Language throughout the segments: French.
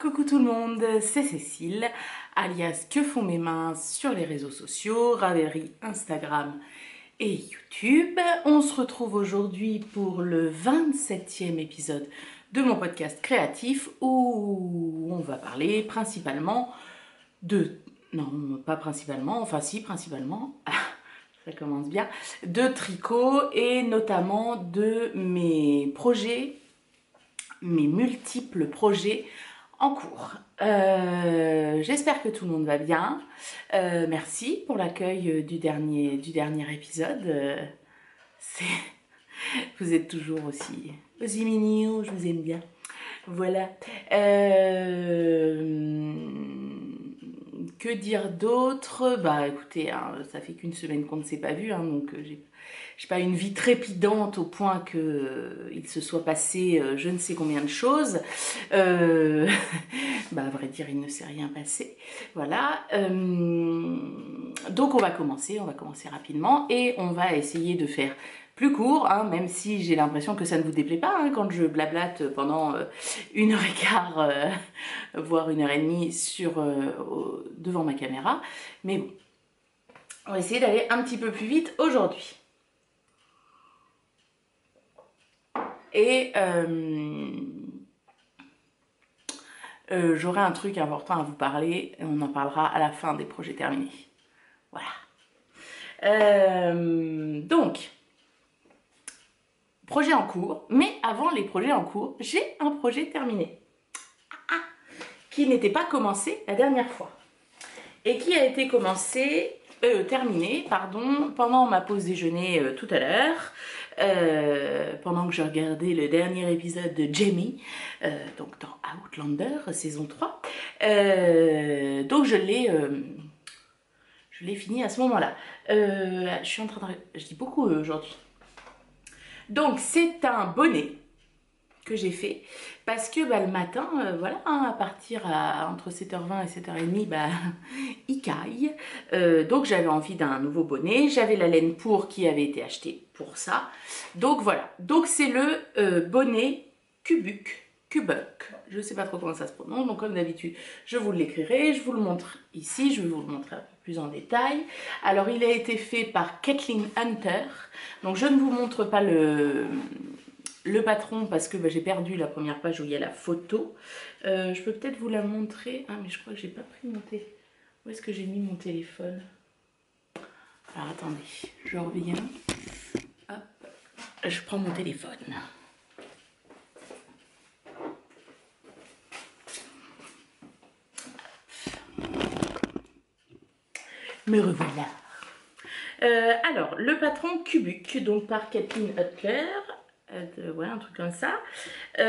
Coucou tout le monde, c'est Cécile, alias Que font mes mains sur les réseaux sociaux, Ravelry, Instagram et YouTube. On se retrouve aujourd'hui pour le 27e épisode de mon podcast créatif où on va parler principalement de... Non, pas principalement, enfin si, principalement, ça commence bien, de tricot et notamment de mes projets, mes multiples projets en cours. J'espère que tout le monde va bien. Merci pour l'accueil du dernier épisode. Vous êtes toujours aussi mignons, je vous aime bien. Voilà. Que dire d'autre? Bah écoutez, hein, ça fait qu'une semaine qu'on ne s'est pas vu, hein, donc j'ai pas une vie trépidante au point que il se soit passé je ne sais combien de choses. Bah à vrai dire, il ne s'est rien passé. Voilà. Donc on va commencer rapidement et on va essayer de faire plus court, hein, même si j'ai l'impression que ça ne vous déplaît pas hein, quand je blablate pendant 1h15, voire 1h30 devant ma caméra. Mais bon, on va essayer d'aller un petit peu plus vite aujourd'hui. Et j'aurai un truc important à vous parler, et on en parlera à la fin des projets terminés. Voilà. Donc, projet en cours, mais avant les projets en cours, j'ai un projet terminé. Qui n'était pas commencé la dernière fois. Et qui a été terminé, pendant ma pause déjeuner tout à l'heure. Pendant que je regardais le dernier épisode de Jamie, donc dans Outlander, saison 3. Donc je l'ai fini à ce moment-là. Je suis en train de... Je dis beaucoup aujourd'hui. Donc c'est un bonnet que j'ai fait parce que le matin, voilà, hein, à partir entre 7h20 et 7h30, il caille. Donc j'avais envie d'un nouveau bonnet. J'avais la laine qui avait été achetée pour ça. Donc voilà. Donc c'est le bonnet Kubuck. Je sais pas trop comment ça se prononce. Donc comme d'habitude, je vous l'écrirai. Je vous le montre ici. Je vais vous le montrer un peu plus en détail. Alors il a été fait par Kathleen Hunter. Donc je ne vous montre pas le patron parce que j'ai perdu la première page où il y a la photo. Je peux peut-être vous la montrer. Ah mais je crois que j'ai pas pris mon téléphone. Où est-ce que j'ai mis mon téléphone? Alors attendez, je reviens. Hop, je prends mon téléphone. Me revoilà. Alors, le patron Kubuck, donc par Kathleen Hunter. Ouais, un truc comme ça. Je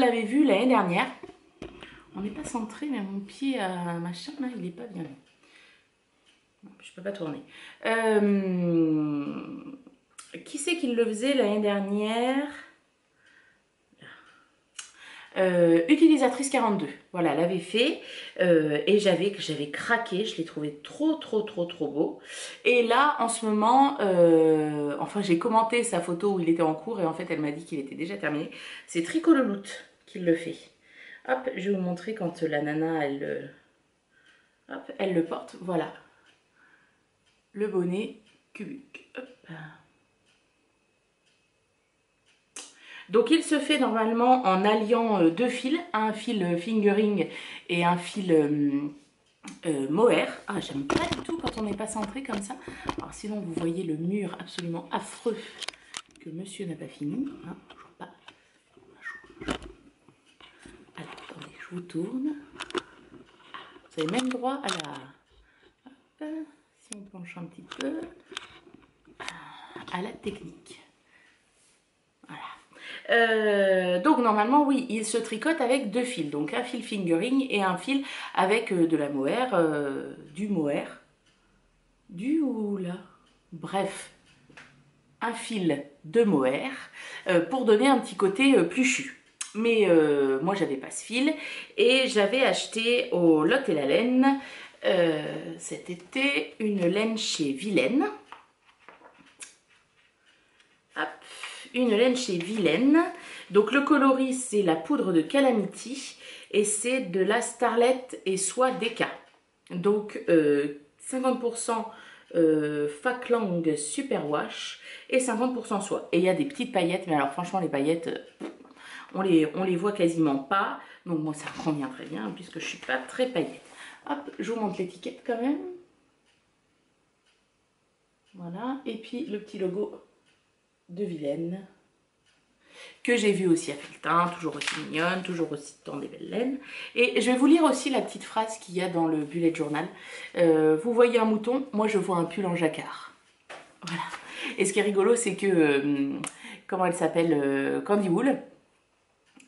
l'avais vu l'année dernière. On n'est pas centré, mais mon pied à machin, là, il n'est pas bien. Je peux pas tourner. Qui c'est qui le faisait l'année dernière? Utilisatrice 42, voilà, elle avait fait et j'avais craqué, je l'ai trouvé trop beau. Et là en ce moment, enfin j'ai commenté sa photo où il était en cours et en fait elle m'a dit qu'il était déjà terminé. C'est Tricot le Loot qui le fait. Hop, je vais vous montrer quand la nana elle le porte, voilà. Le bonnet Kubuck. Hop. Donc il se fait normalement en alliant deux fils, un fil fingering et un fil mohair. Ah, j'aime pas du tout quand on n'est pas centré comme ça. Alors sinon vous voyez le mur absolument affreux que monsieur n'a pas fini. Hein, toujours pas. Alors attendez, je vous tourne. Vous avez même droit à la... Hop, si on penche un petit peu, à la technique. Voilà. Donc normalement oui, il se tricote avec deux fils, donc un fil fingering et un fil avec de la mohair, bref, un fil de mohair pour donner un petit côté pluchu. Mais moi j'avais pas ce fil et j'avais acheté au Lot et la Laine cet été une laine chez Vilaine. Hop, une laine chez Vilaine Donc le coloris, c'est la poudre de Calamity et c'est de la Starlet et Soie Deca. Donc 50% Faklang Superwash et 50% soie. Et il y a des petites paillettes, mais alors franchement les paillettes, on les voit quasiment pas. Donc moi ça me convient très bien puisque je suis pas très paillette. Hop, je vous montre l'étiquette quand même. Voilà, et puis le petit logo de Vilaine que j'ai vu aussi à Felletin, toujours aussi mignonne, toujours aussi dans des belles laines. Et je vais vous lire aussi la petite phrase qu'il y a dans le bullet journal. Vous voyez un mouton, moi je vois un pull en jacquard. Voilà. Et ce qui est rigolo, c'est que, comment elle s'appelle, Candy Wool.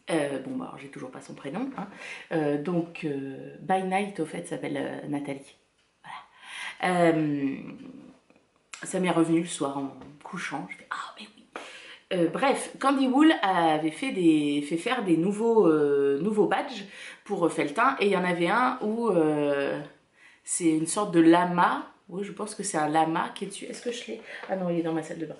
Bon, bah, j'ai toujours pas son prénom. Hein. Donc, By Night, au fait, s'appelle Nathalie. Voilà. Ça m'est revenu le soir en couchant. Je fais, ah, mais oui. Bref, Candy Wool avait fait faire des nouveaux badges pour Felletin. Et il y en avait un où c'est une sorte de lama. Oui, je pense que c'est un lama qui est dessus. Est-ce que je l'ai? Ah non, il est dans ma salle de bain.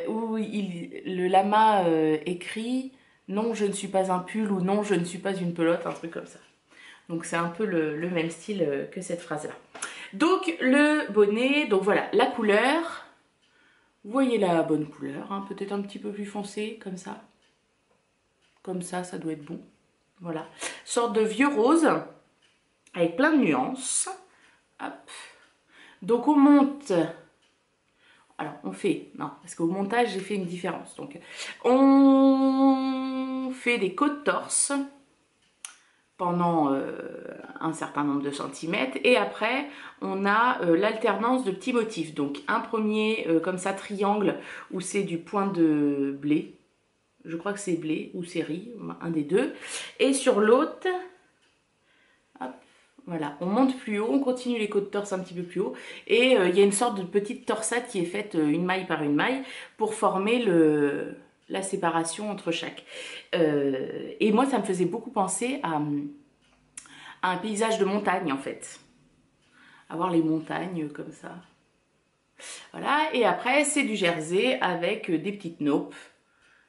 Où le lama écrit « Non, je ne suis pas un pull » ou « Non, je ne suis pas une pelote », un truc comme ça. Donc c'est un peu le même style que cette phrase-là. Donc le bonnet, donc voilà, la couleur. Vous voyez la bonne couleur, hein, peut-être un petit peu plus foncé, comme ça. Comme ça doit être bon. Voilà. Sorte de vieux rose, avec plein de nuances. Hop. Donc on monte, alors on fait, non, parce qu'au montage j'ai fait une différence. Donc on fait des côtes torse pendant un certain nombre de centimètres et après on a l'alternance de petits motifs. Donc un premier comme ça triangle où c'est du point de blé, je crois que c'est blé ou c'est riz, un des deux, et sur l'autre, hop. Voilà, on monte plus haut, on continue les côtes torse un petit peu plus haut et il y a une sorte de petite torsade qui est faite une maille par une maille pour former la séparation entre chaque. Et moi, ça me faisait beaucoup penser à un paysage de montagne en fait. Avoir les montagnes comme ça. Voilà, et après c'est du jersey avec des petites naupes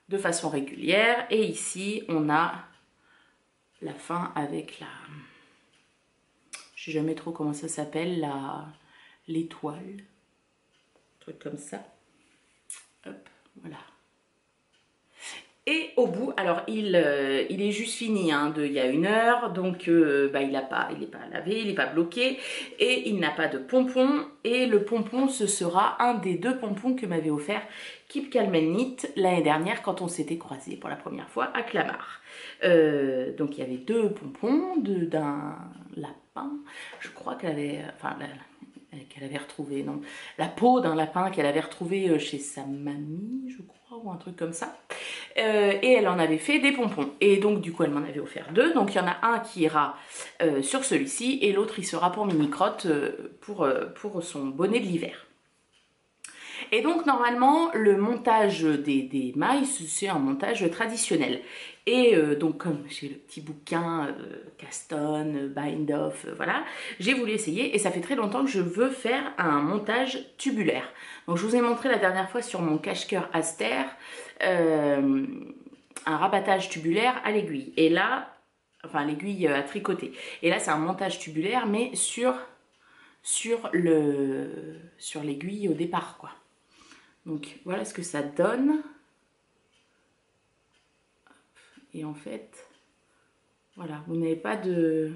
de façon régulière. Et ici, on a la fin avec la... Je sais jamais trop comment ça s'appelle, l'étoile, truc comme ça. Hop, voilà. Et au bout, alors il est juste fini, hein, il y a 1 heure, donc bah, il n'est pas lavé, il n'est pas bloqué, et il n'a pas de pompon. Et le pompon, ce sera un des 2 pompons que m'avait offert Keep Calm and Knit l'année dernière quand on s'était croisés pour la première fois à Clamart. Donc il y avait 2 pompons d'un lapin, je crois qu'elle avait, enfin qu'elle avait retrouvé, non, la peau d'un lapin qu'elle avait retrouvé chez sa mamie, je crois, ou un truc comme ça. Et elle en avait fait des pompons. Et donc du coup elle m'en avait offert 2. Donc il y en a un qui ira sur celui-ci et l'autre il sera pour Mini Crotte pour son bonnet de l'hiver. Et donc normalement le montage des mailles c'est un montage traditionnel. Et donc comme j'ai le petit bouquin Caston, Bind Off, voilà, j'ai voulu essayer et ça fait très longtemps que je veux faire un montage tubulaire. Donc je vous ai montré la dernière fois sur mon cache-cœur Aster un rabattage tubulaire à l'aiguille. Et là, enfin l'aiguille à tricoter. Et là c'est un montage tubulaire mais sur l'aiguille au départ quoi. Donc voilà ce que ça donne. Et en fait, voilà, vous n'avez pas de...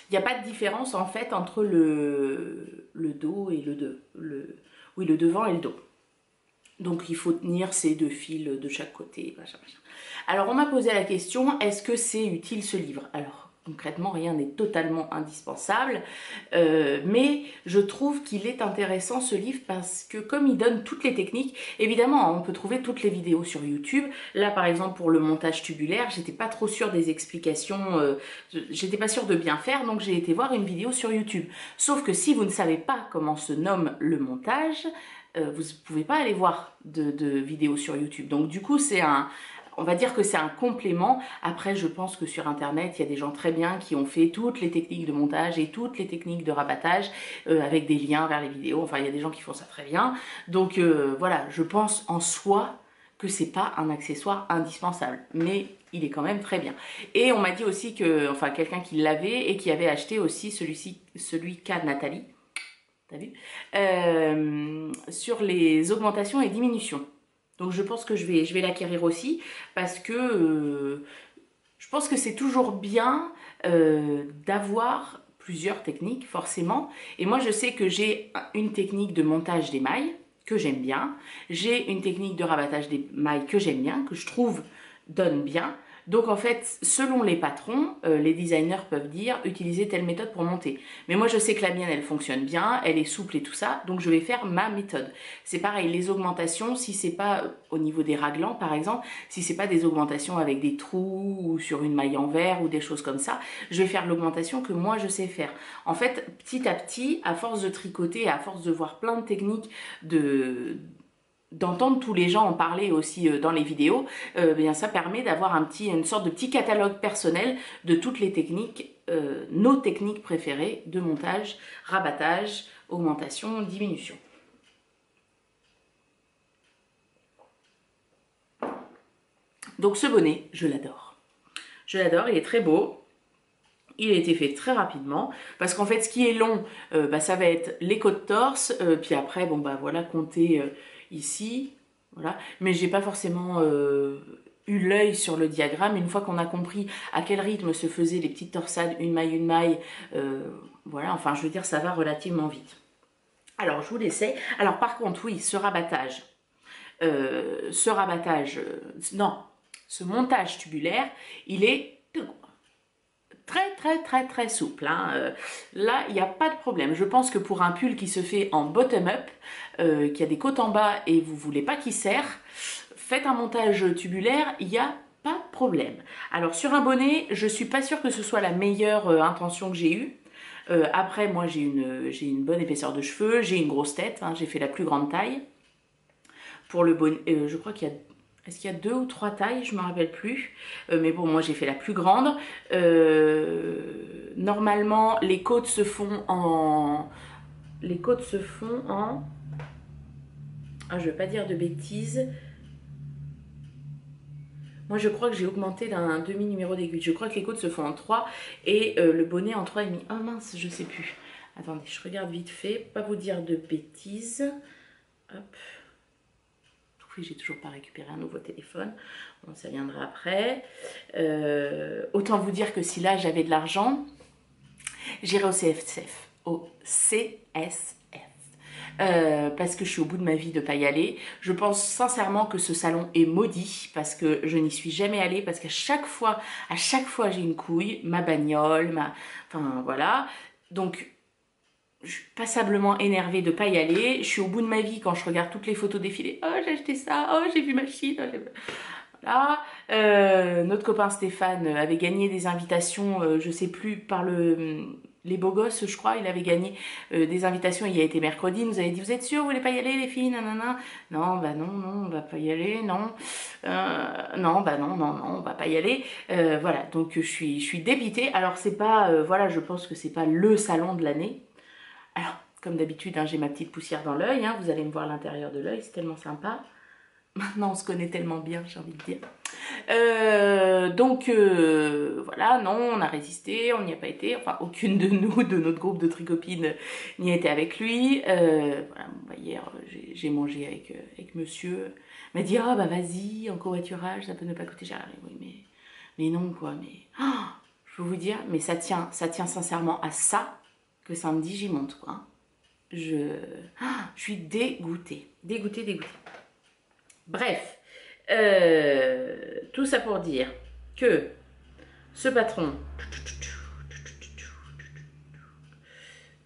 Il n'y a pas de différence en fait entre le dos et le devant et le dos. Donc il faut tenir ces 2 fils de chaque côté. Machin, machin. Alors on m'a posé la question, est-ce que c'est utile ce livre? Alors concrètement rien n'est totalement indispensable, mais je trouve qu'il est intéressant ce livre parce que comme il donne toutes les techniques, évidemment on peut trouver toutes les vidéos sur YouTube. Là par exemple pour le montage tubulaire, j'étais pas trop sûre des explications, j'étais pas sûre de bien faire, donc j'ai été voir une vidéo sur YouTube. Sauf que si vous ne savez pas comment se nomme le montage, vous ne pouvez pas aller voir de vidéos sur YouTube. Donc du coup c'est on va dire que c'est un complément. Après, je pense que sur Internet, il y a des gens très bien qui ont fait toutes les techniques de montage et toutes les techniques de rabattage avec des liens vers les vidéos. Enfin, il y a des gens qui font ça très bien. Donc voilà, je pense en soi que c'est pas un accessoire indispensable, mais il est quand même très bien. Et on m'a dit aussi que, enfin, quelqu'un qui l'avait et qui avait acheté aussi celui qu'a Nathalie, t'as vu, sur les augmentations et diminutions. Donc je pense que je vais l'acquérir aussi parce que je pense que c'est toujours bien d'avoir plusieurs techniques forcément. Et moi je sais que j'ai une technique de montage des mailles que j'aime bien. J'ai une technique de rabattage des mailles que j'aime bien, que je trouve donne bien. Donc en fait, selon les patrons, les designers peuvent dire utiliser telle méthode pour monter. Mais moi je sais que la mienne elle fonctionne bien, elle est souple et tout ça, donc je vais faire ma méthode. C'est pareil, les augmentations, si c'est pas au niveau des raglans par exemple, si c'est pas des augmentations avec des trous ou sur une maille en verre ou des choses comme ça, je vais faire l'augmentation que moi je sais faire. En fait, petit à petit, à force de tricoter et à force de voir plein de techniques d'entendre tous les gens en parler aussi dans les vidéos, bien ça permet d'avoir une sorte de petit catalogue personnel de toutes les techniques, nos techniques préférées de montage, rabattage, augmentation, diminution. Donc ce bonnet, je l'adore. Je l'adore, il est très beau. Il a été fait très rapidement parce qu'en fait ce qui est long ça va être les côtes torse puis après bon bah voilà compter ici voilà, mais j'ai pas forcément eu l'œil sur le diagramme. Une fois qu'on a compris à quel rythme se faisaient les petites torsades une maille voilà, enfin je veux dire ça va relativement vite. Alors je vous l'essaie. Alors par contre oui, ce rabattage non, ce montage tubulaire il est très souple hein. Là il n'y a pas de problème. Je pense que pour un pull qui se fait en bottom up qui a des côtes en bas et vous voulez pas qu'il serre, faites un montage tubulaire, il n'y a pas de problème. Alors sur un bonnet je suis pas sûre que ce soit la meilleure intention que j'ai eue. Après moi j'ai une bonne épaisseur de cheveux, j'ai une grosse tête hein, j'ai fait la plus grande taille pour le bonnet. Je crois qu'il y a est-ce qu'il y a 2 ou 3 tailles? Je ne me rappelle plus. Mais bon, moi j'ai fait la plus grande. Normalement, les côtes se font en... Les côtes se font en... Ah, je ne veux pas dire de bêtises. Moi je crois que j'ai augmenté d'un demi-numéro d'aiguille. Je crois que les côtes se font en 3 et le bonnet en 3,5. Oh mince, je ne sais plus. Attendez, je regarde vite fait. Pas vous dire de bêtises. Hop. J'ai toujours pas récupéré un nouveau téléphone, bon, ça viendra après. Autant vous dire que si là j'avais de l'argent, j'irais au CSF, parce que je suis au bout de ma vie de pas y aller. Je pense sincèrement que ce salon est maudit parce que je n'y suis jamais allée, parce qu'à chaque fois j'ai une couille, ma bagnole, enfin voilà. Donc je suis passablement énervée de ne pas y aller. Je suis au bout de ma vie quand je regarde toutes les photos défilées. Oh, j'ai acheté ça. Oh, j'ai vu ma Chine. Voilà. Notre copain Stéphane avait gagné des invitations, je sais plus, par les beaux gosses, je crois. Il avait gagné des invitations. Il y a été mercredi. Il nous avait dit, vous êtes sûrs, vous voulez pas y aller, les filles? Nanana. Non, bah non, on va pas y aller. Non. Non, bah non, on va pas y aller. Voilà. Donc je suis dépitée. Alors c'est pas, voilà, je pense que c'est pas le salon de l'année. Alors, comme d'habitude, hein, j'ai ma petite poussière dans l'œil. Hein, vous allez me voir l'intérieur de l'œil, c'est tellement sympa. Maintenant, on se connaît tellement bien, j'ai envie de dire. Donc, voilà, non, on a résisté, on n'y a pas été. Enfin, aucune de nous, de notre groupe de tricopines, n'y a été avec lui. Voilà, bon, bah, hier, j'ai mangé avec monsieur. Il m'a dit, ah, bah vas-y, en covoiturage, ça peut ne pas coûter cher. Oui, mais non, quoi. Mais, oh, je peux vous dire, mais ça tient sincèrement à ça que samedi j'y monte quoi. Je suis dégoûtée. Bref, tout ça pour dire que ce patron,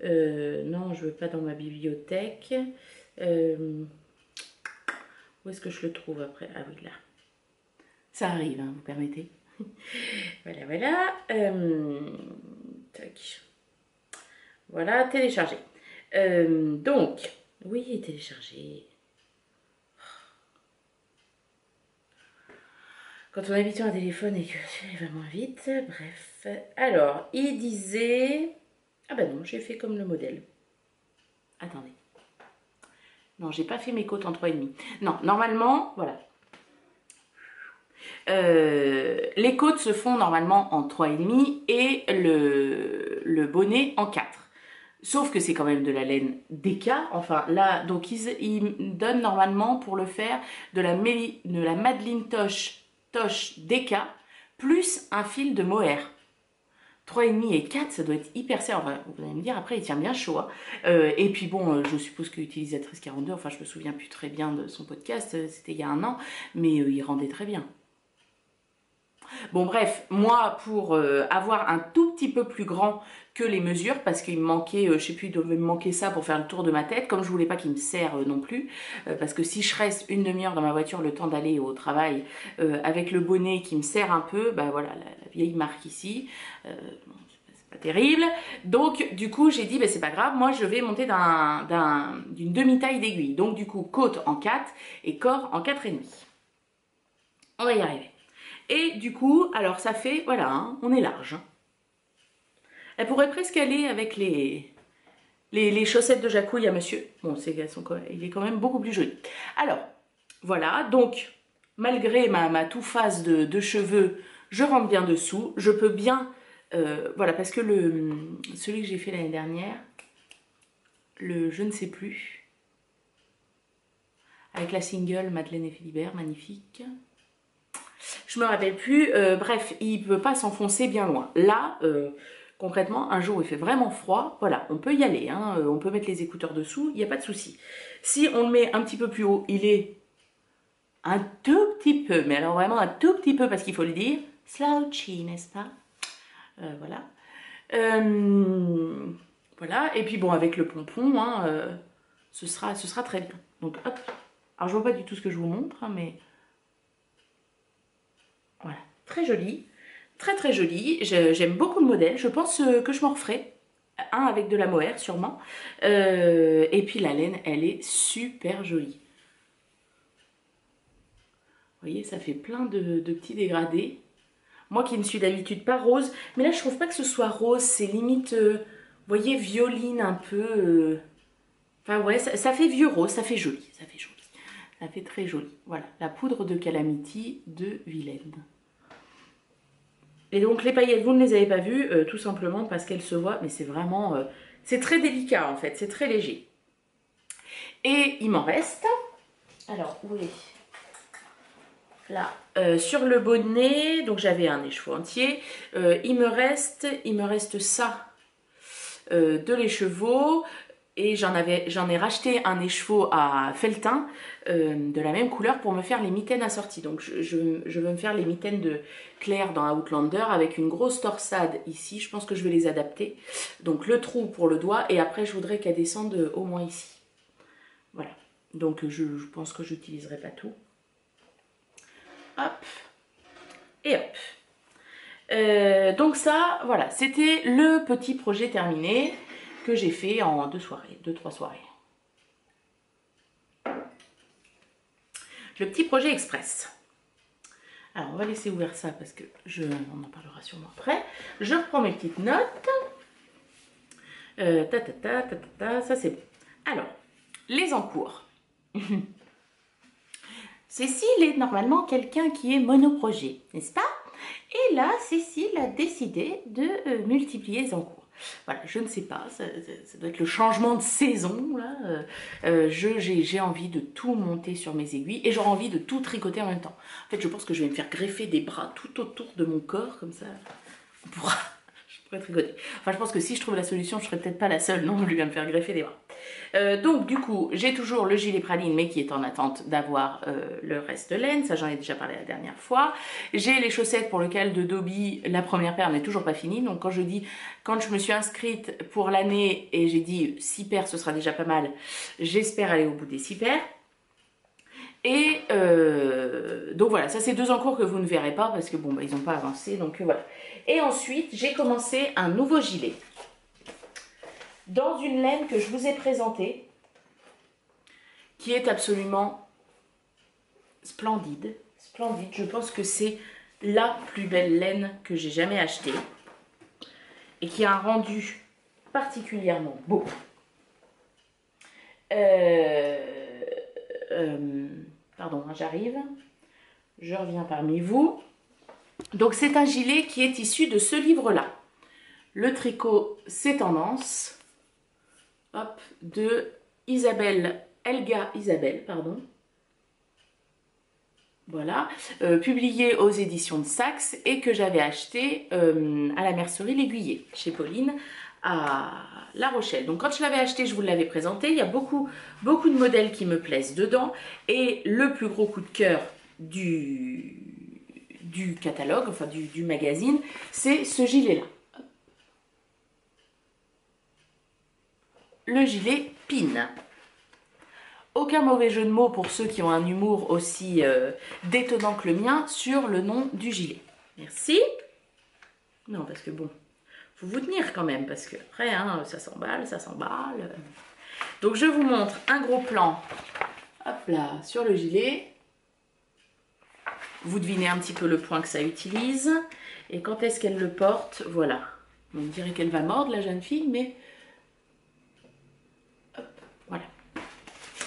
non je veux pas dans ma bibliothèque, où est-ce que je le trouve après? Ah oui là, ça arrive hein, vous permettez. Voilà, tac. Voilà, télécharger. Donc, oui, télécharger. quand on est habitué à un téléphone et que ça va moins vite. Bref. Alors, il disait... Ah bah non, j'ai fait comme le modèle. Attendez. Non, j'ai pas fait mes côtes en 3,5. Non, normalement, voilà. Les côtes se font normalement en 3,5 et le bonnet en 4. Sauf que c'est quand même de la laine DK. Enfin là, donc ils donnent normalement pour le faire de la Madeline Tosh DK plus un fil de mohair. 3,5 et 4, ça doit être hyper serré. Enfin, vous allez me dire, après, il tient bien chaud. Hein. Et puis bon, je suppose que Utilisatrice 42, enfin, je me souviens plus très bien de son podcast, c'était il y a un an, mais il rendait très bien. Bon bref, moi pour avoir un tout petit peu plus grand que les mesures, parce qu'il me manquait, je sais plus, il devait me manquer ça pour faire le tour de ma tête, comme je voulais pas qu'il me serre non plus, parce que si je reste une demi-heure dans ma voiture le temps d'aller au travail avec le bonnet qui me serre un peu, bah voilà, la vieille marque ici, c'est pas terrible. Donc du coup j'ai dit, bah, c'est pas grave, moi je vais monter d'une demi-taille d'aiguille, donc du coup côte en 4 et corps en 4,5. On va y arriver. Et du coup, alors ça fait, voilà, hein, on est large. Elle pourrait presque aller avec les chaussettes de Jacouille à monsieur. Bon, il est quand même beaucoup plus joli. Alors, voilà, donc, malgré ma touffasse de cheveux, je rentre bien dessous. Je peux bien, voilà, parce que celui que j'ai fait l'année dernière, je ne sais plus, avec la single Madeleine et Philibert, magnifique. Je me rappelle plus, bref, il ne peut pas s'enfoncer bien loin. Là, concrètement, un jour où il fait vraiment froid, voilà, on peut y aller, hein, on peut mettre les écouteurs dessous, il n'y a pas de souci. Si on le met un petit peu plus haut, il est un tout petit peu, mais alors vraiment un tout petit peu, parce qu'il faut le dire, slouchy, n'est-ce pas? Voilà. Voilà, et puis bon, avec le pompon, hein, ce sera très bien. Donc hop, alors je vois pas du tout ce que je vous montre, hein, mais... Voilà, très joli, très très joli. J'aime beaucoup le modèle. Je pense que je m'en referai un avec de la mohair sûrement. Et puis la laine, elle est super jolie. Vous voyez, ça fait plein de petits dégradés. Moi qui ne suis d'habitude pas rose, mais là je trouve pas que ce soit rose, c'est limite, vous voyez, violine un peu. Enfin ouais, ça fait vieux rose, ça fait joli, ça fait joli. Ça fait très joli. Voilà, la poudre de Calamity de Vilaine. Et donc les paillettes, vous ne les avez pas vues, tout simplement parce qu'elles se voient, mais c'est vraiment, c'est très délicat en fait, c'est très léger. Et il m'en reste, alors où est là, sur le bonnet, donc j'avais un écheveau entier, il me reste ça de l'écheveau. Et j'en ai racheté un écheveau à felletin de la même couleur pour me faire les mitaines assorties. Donc je veux me faire les mitaines de Claire dans Outlander avec une grosse torsade ici. Je pense que je vais les adapter. Donc le trou pour le doigt et après je voudrais qu'elle descende au moins ici. Voilà. Donc je pense que j'utiliserai pas tout. Hop. Et hop. Donc ça, voilà, c'était le petit projet terminé que j'ai fait en 2-3 soirées. Le petit projet express. Alors, on va laisser ouvert ça parce que on en parlera sûrement après. Je reprends mes petites notes. Ça c'est bon. Alors, les encours. Cécile est normalement quelqu'un qui est monoprojet, n'est-ce pas? Et là, Cécile a décidé de multiplier les encours. Voilà, je ne sais pas, ça doit être le changement de saison, là. J'ai envie de tout monter sur mes aiguilles et j'aurai envie de tout tricoter en même temps. En fait, je pense que je vais me faire greffer des bras tout autour de mon corps, comme ça, je pourrais tricoter. Enfin, je pense que si je trouve la solution, je ne serai peut-être pas la seule non plus à me faire greffer des bras. Donc du coup, j'ai toujours le gilet praline, mais qui est en attente d'avoir le reste laine. Ça, j'en ai déjà parlé la dernière fois. J'ai les chaussettes pour lesquelles de Dobby, la première paire n'est toujours pas finie. Donc quand je me suis inscrite pour l'année et j'ai dit 6 paires, ce sera déjà pas mal. J'espère aller au bout des 6 paires. Et donc voilà, ça c'est 2 encours que vous ne verrez pas parce que bon, bah, ils n'ont pas avancé. Donc voilà. Et ensuite, j'ai commencé un nouveau gilet. Dans une laine que je vous ai présentée, qui est absolument splendide. splendide. Je pense que c'est la plus belle laine que j'ai jamais achetée et qui a un rendu particulièrement beau. Pardon, j'arrive. Je reviens parmi vous. Donc c'est un gilet qui est issu de ce livre-là. Le tricot, c'est tendance. Hop, de Helga Isabelle, pardon. Voilà, publié aux éditions de Saxe et que j'avais acheté à la mercerie L'Aiguillet, chez Pauline, à La Rochelle. Donc quand je l'avais acheté, je vous l'avais présenté, il y a beaucoup de modèles qui me plaisent dedans. Et le plus gros coup de cœur du catalogue, enfin du magazine, c'est ce gilet-là. Le gilet Pin. Aucun mauvais jeu de mots pour ceux qui ont un humour aussi détonnant que le mien sur le nom du gilet. Merci. Non, parce que bon, faut vous tenir quand même, parce que après, hein, ça s'emballe, ça s'emballe. Donc je vous montre un gros plan, hop là, sur le gilet. Vous devinez un petit peu le point que ça utilise. Et quand est-ce qu'elle le porte? Voilà. On dirait qu'elle va mordre, la jeune fille, mais... Hop, voilà.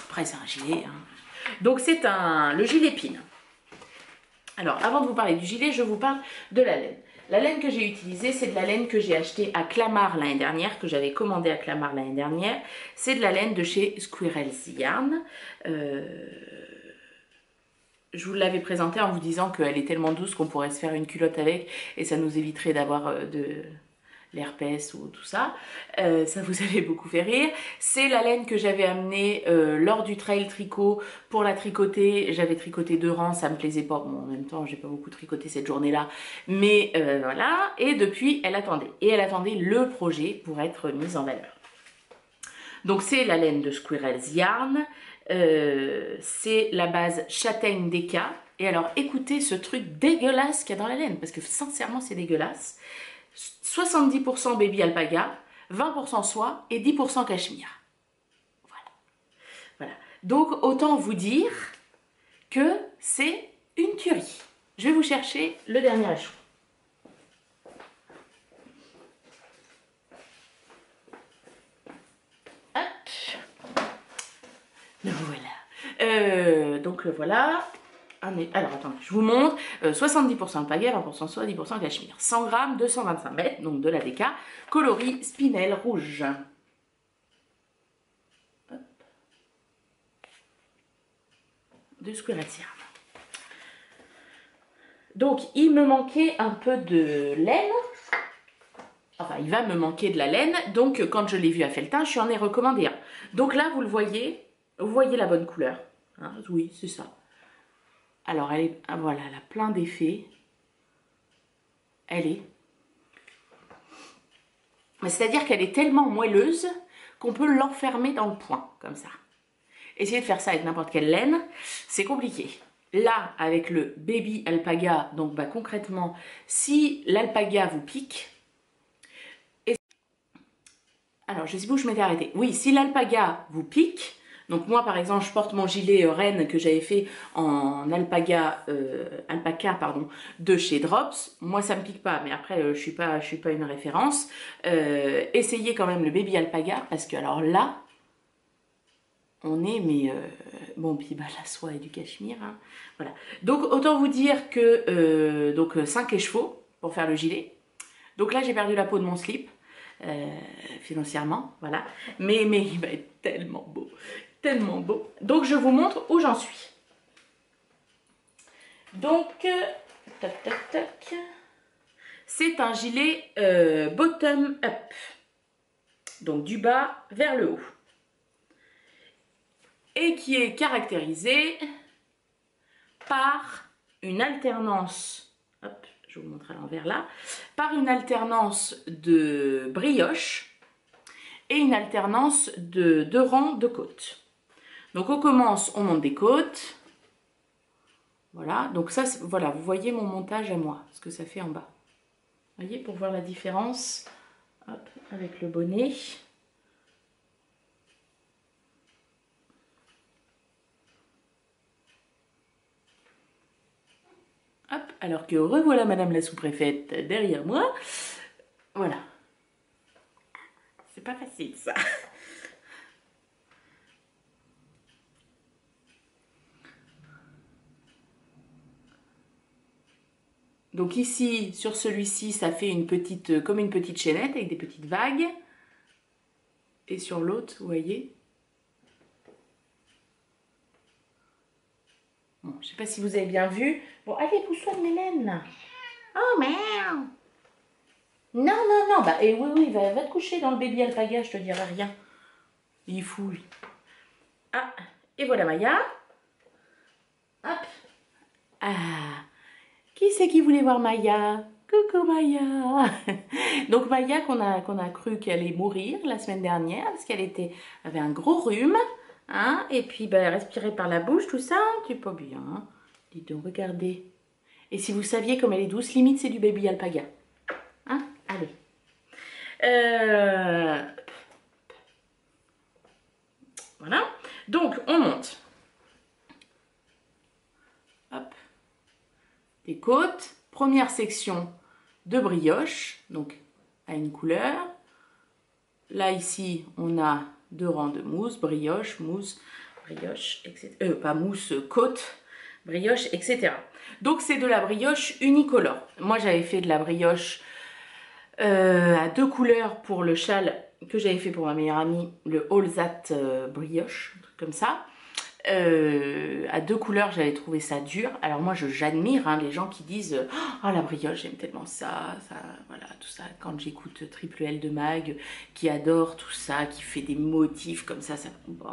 Après, c'est un gilet. Hein. Donc, c'est le gilet Pin. Alors, avant de vous parler du gilet, je vous parle de la laine. La laine que j'ai utilisée, c'est de la laine que j'ai achetée à Clamart l'année dernière, que j'avais commandée à Clamart l'année dernière. C'est de la laine de chez Squirrel's Yarn. Je vous l'avais présentée en vous disant qu'elle est tellement douce qu'on pourrait se faire une culotte avec et ça nous éviterait d'avoir de l'herpès ou tout ça. Ça vous avait beaucoup fait rire. C'est la laine que j'avais amenée lors du trail tricot pour la tricoter. J'avais tricoté 2 rangs, ça me plaisait pas. Bon, en même temps, j'ai pas beaucoup tricoté cette journée-là. Mais voilà. Et depuis, elle attendait. Et elle attendait le projet pour être mise en valeur. Donc c'est la laine de Squirrel's Yarn. C'est la base châtaigne d'Eka. Et alors écoutez ce truc dégueulasse qu'il y a dans la laine, parce que sincèrement c'est dégueulasse. 70% baby alpaga, 20% soie et 10% cachemire. Voilà. Donc autant vous dire que c'est une tuerie. Je vais vous chercher le dernier échelon. Voilà. Donc voilà. Alors attendez, je vous montre. 70% alpaga, 20% soie, 10% cachemire. 100 grammes, 225 mètres, donc de la DK. Coloris spinel rouge. Hop. De Squirrel's Yarn. Donc il me manquait un peu de laine. Enfin, il va me manquer de la laine. Donc quand je l'ai vu à Felletin, je lui en ai recommandé un. Donc là, vous voyez la bonne couleur. Hein, oui, c'est ça. Alors, voilà, elle a plein d'effets. C'est-à-dire qu'elle est tellement moelleuse qu'on peut l'enfermer dans le point, comme ça. Essayez de faire ça avec n'importe quelle laine, c'est compliqué. Là, avec le baby alpaga, donc bah, concrètement, si l'alpaga vous pique... Alors, je sais pas où je m'étais arrêtée. Oui, si l'alpaga vous pique... Donc moi par exemple je porte mon gilet Rennes que j'avais fait en alpaca de chez Drops. Moi ça me pique pas mais après je suis pas une référence. Essayez quand même le baby alpaga parce que alors là on est bon puis bah la soie et du cachemire hein. Voilà. Donc autant vous dire que donc 5 écheveaux pour faire le gilet. Donc là j'ai perdu la peau de mon slip. Financièrement, voilà. Mais il va être tellement beau. Tellement beau. Donc, je vous montre où j'en suis. Donc, tac, tac, tac. C'est un gilet bottom up. Donc, du bas vers le haut. Et qui est caractérisé par une alternance, hop, je vous montre à l'envers là, par une alternance de brioche et une alternance de 2 rangs de côtes. Donc on commence, on monte des côtes. Voilà, donc ça, voilà, vous voyez mon montage à moi, ce que ça fait en bas. Vous voyez, pour voir la différence, hop, avec le bonnet. Hop, alors que revoilà Madame la sous-préfète derrière moi. Voilà. C'est pas facile ça. Donc ici, sur celui-ci, ça fait une petite, comme une petite chaînette avec des petites vagues. Et sur l'autre, vous voyez. Bon, je sais pas si vous avez bien vu. Bon, allez, pousse-toi de Mélène. Oh, merde. Non, non, non. Bah, et oui, oui, va te coucher dans le baby alpaga, je te dirai rien. Il fouille. Ah, et voilà Maya. Hop. Ah, qui c'est qui voulait voir Maya? Coucou Maya. Donc Maya qu'on a cru qu'elle allait mourir la semaine dernière parce qu'elle avait un gros rhume. Hein, et puis bah, respirer par la bouche, tout ça, tu pas bien. Hein. Dites donc, regardez. Et si vous saviez comme elle est douce, limite c'est du baby alpaga. Hein, allez. Voilà. Donc on monte. Hop. Des côtes. Première section de brioche, donc à une couleur. Là ici, on a 2 rangs de mousse, brioche, etc. Pas mousse, côte, brioche, etc. Donc c'est de la brioche unicolore. Moi j'avais fait de la brioche à 2 couleurs pour le châle que j'avais fait pour ma meilleure amie, le All That brioche, un truc comme ça. À 2 couleurs, j'avais trouvé ça dur. Alors moi, j'admire hein, les gens qui disent oh la brioche, j'aime tellement ça, voilà, tout ça. Quand j'écoute Triple L de Mag, qui adore tout ça, qui fait des motifs comme ça. Oh,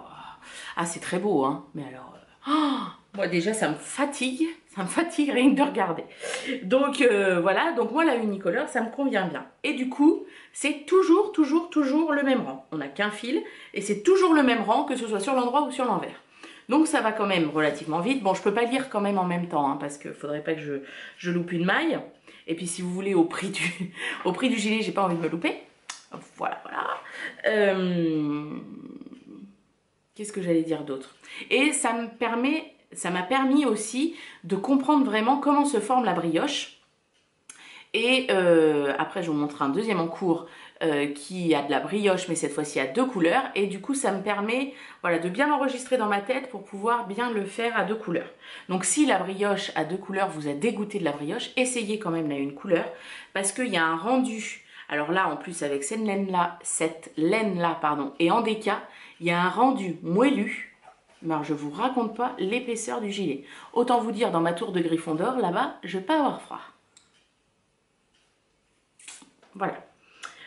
ah, c'est très beau, hein. Mais alors, moi déjà, ça me fatigue rien que de regarder. Donc voilà, donc moi la unicolore, ça me convient bien. Et du coup, c'est toujours le même rang. On n'a qu'un fil et c'est toujours le même rang, que ce soit sur l'endroit ou sur l'envers. Donc ça va quand même relativement vite. Bon, je peux pas lire quand même en même temps, hein, parce qu'il faudrait pas que je loupe une maille. Et puis si vous voulez, au prix du gilet, j'ai pas envie de me louper. Voilà, voilà. Qu'est-ce que j'allais dire d'autre? Et ça m'a permis aussi de comprendre vraiment comment se forme la brioche. Et après, je vous montre un deuxième en cours qui a de la brioche, mais cette fois-ci à 2 couleurs. Et du coup, ça me permet voilà, de bien l'enregistrer dans ma tête pour pouvoir bien le faire à 2 couleurs. Donc si la brioche à 2 couleurs vous a dégoûté de la brioche, essayez quand même la une couleur, parce qu'il y a un rendu. Alors là, en plus, avec cette laine-là, et en déca, il y a un rendu moelleux. Mais alors, je vous raconte pas l'épaisseur du gilet. Autant vous dire, dans ma tour de Gryffondor, là-bas, je vais pas avoir froid. Voilà.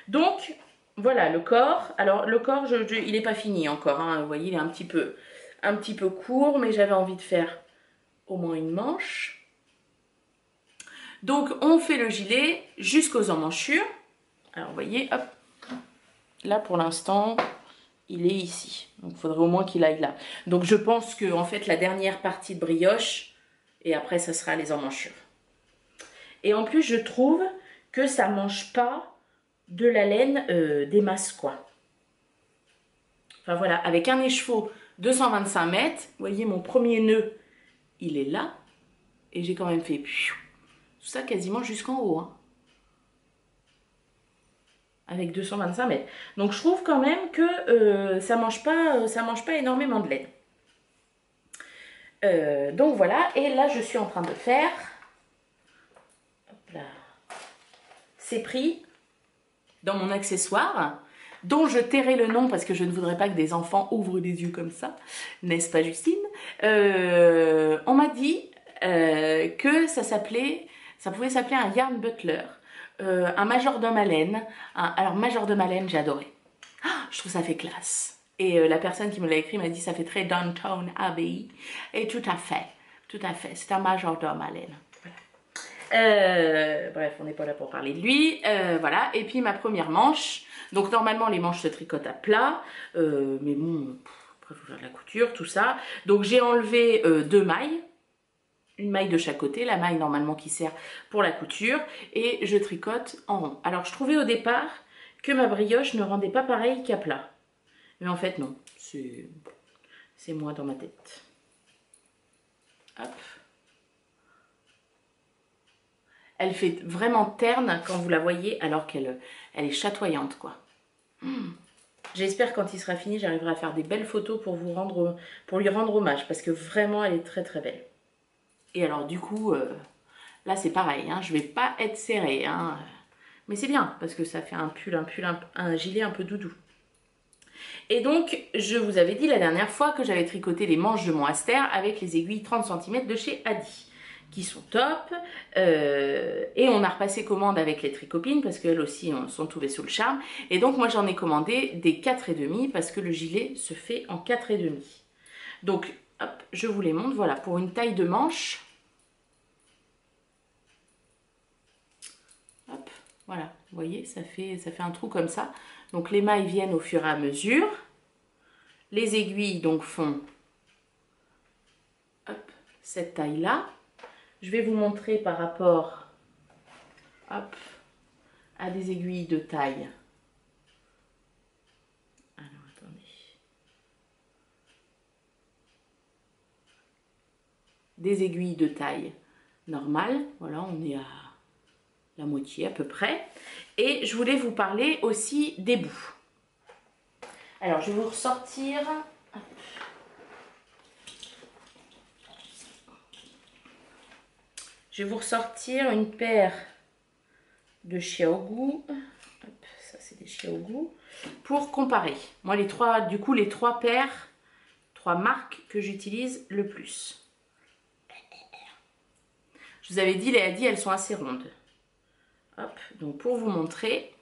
Donc, voilà le corps. Alors, le corps, il n'est pas fini encore. Hein. Vous voyez, il est un petit peu court, mais j'avais envie de faire au moins une manche. Donc, on fait le gilet jusqu'aux emmanchures. Alors, vous voyez, hop. Là, pour l'instant, il est ici. Donc, il faudrait au moins qu'il aille là. Donc, je pense que, en fait, la dernière partie de brioche, et après, ça sera les emmanchures. Et en plus, je trouve que ça ne mange pas de la laine des masses, quoi. Enfin, voilà, avec un écheveau 225 mètres, vous voyez, mon premier nœud, il est là. Et j'ai quand même fait tout ça quasiment jusqu'en haut, hein. Avec 225 mètres. Donc je trouve quand même que ça mange pas énormément de laine. Donc voilà, et là je suis en train de faire, hop là, c'est pris dans mon accessoire, dont je tairai le nom parce que je ne voudrais pas que des enfants ouvrent des yeux comme ça, n'est-ce pas Justine? On m'a dit que ça pouvait s'appeler un yarn butler. Un majordome à laine. Alors, majordome à laine, j'ai adoré. Ah, je trouve ça fait classe. Et la personne qui me l'a écrit m'a dit ça fait très Downton Abbey. Et tout à fait. C'est un majordome à laine. Voilà. Bref, on n'est pas là pour parler de lui. Voilà. Et puis ma première manche. Donc, normalement, les manches se tricotent à plat. Mais bon, après, il faut faire de la couture, tout ça. Donc, j'ai enlevé 2 mailles. Une maille de chaque côté, la maille normalement qui sert pour la couture, et je tricote en rond. Alors je trouvais au départ que ma brioche ne rendait pas pareil qu'à plat. Mais en fait non, c'est moi dans ma tête. Hop. Elle fait vraiment terne quand vous la voyez, alors qu'elle est chatoyante, quoi. J'espère quand il sera fini, j'arriverai à faire des belles photos pour lui rendre hommage, parce que vraiment, elle est très très belle. Et alors du coup, là c'est pareil, hein, je vais pas être serrée, hein, mais c'est bien, parce que ça fait un gilet un peu doudou. Et donc, je vous avais dit la dernière fois que j'avais tricoté les manches de mon Aster avec les aiguilles 30 cm de chez Adi, qui sont top. Et on a repassé commande avec les tricopines, parce qu'elles aussi sont tombées sous le charme. Et donc, moi, j'en ai commandé des 4,5, parce que le gilet se fait en 4,5. Donc, hop, je vous les montre. Voilà, pour une taille de manche. Hop, voilà, vous voyez, ça fait un trou comme ça. Donc, les mailles viennent au fur et à mesure. Les aiguilles donc font hop, cette taille-là. Je vais vous montrer par rapport hop, à des aiguilles de taille. Alors, attendez. Des aiguilles de taille normale. Voilà, on est à la moitié à peu près. Et je voulais vous parler aussi des bouts. Alors, je vais vous ressortir... Je vais vous ressortir une paire de Xiaogu. Hop, ça c'est des Xiaogu. Pour comparer. Moi, les trois paires, 3 marques que j'utilise le plus. Je vous avais dit, les Adi, elles sont assez rondes. Hop, donc pour vous montrer,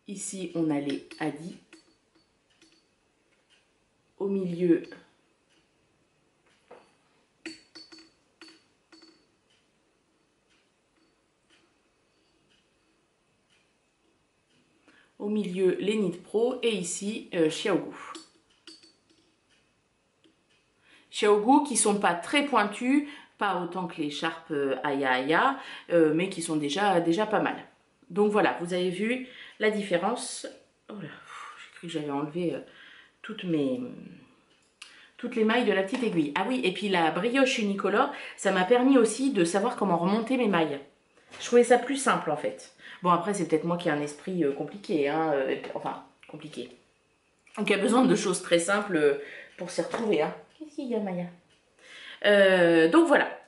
ici on a les Adi. Au milieu, les Knit Pro et ici Xiaogu. Xiaogu qui sont pas très pointus, pas autant que les Sharp Aya Aya, mais qui sont déjà pas mal. Donc voilà, vous avez vu la différence. Oh là, j'ai cru que j'avais enlevé toutes les mailles de la petite aiguille. Ah oui, et puis la brioche unicolore, ça m'a permis aussi de savoir comment remonter mes mailles. Je trouvais ça plus simple en fait. Bon, après, c'est peut-être moi qui ai un esprit compliqué, hein, enfin, compliqué. Donc, il y a besoin de choses très simples pour s'y retrouver. Hein. Qu'est-ce qu'il y a, Maya? Donc, voilà.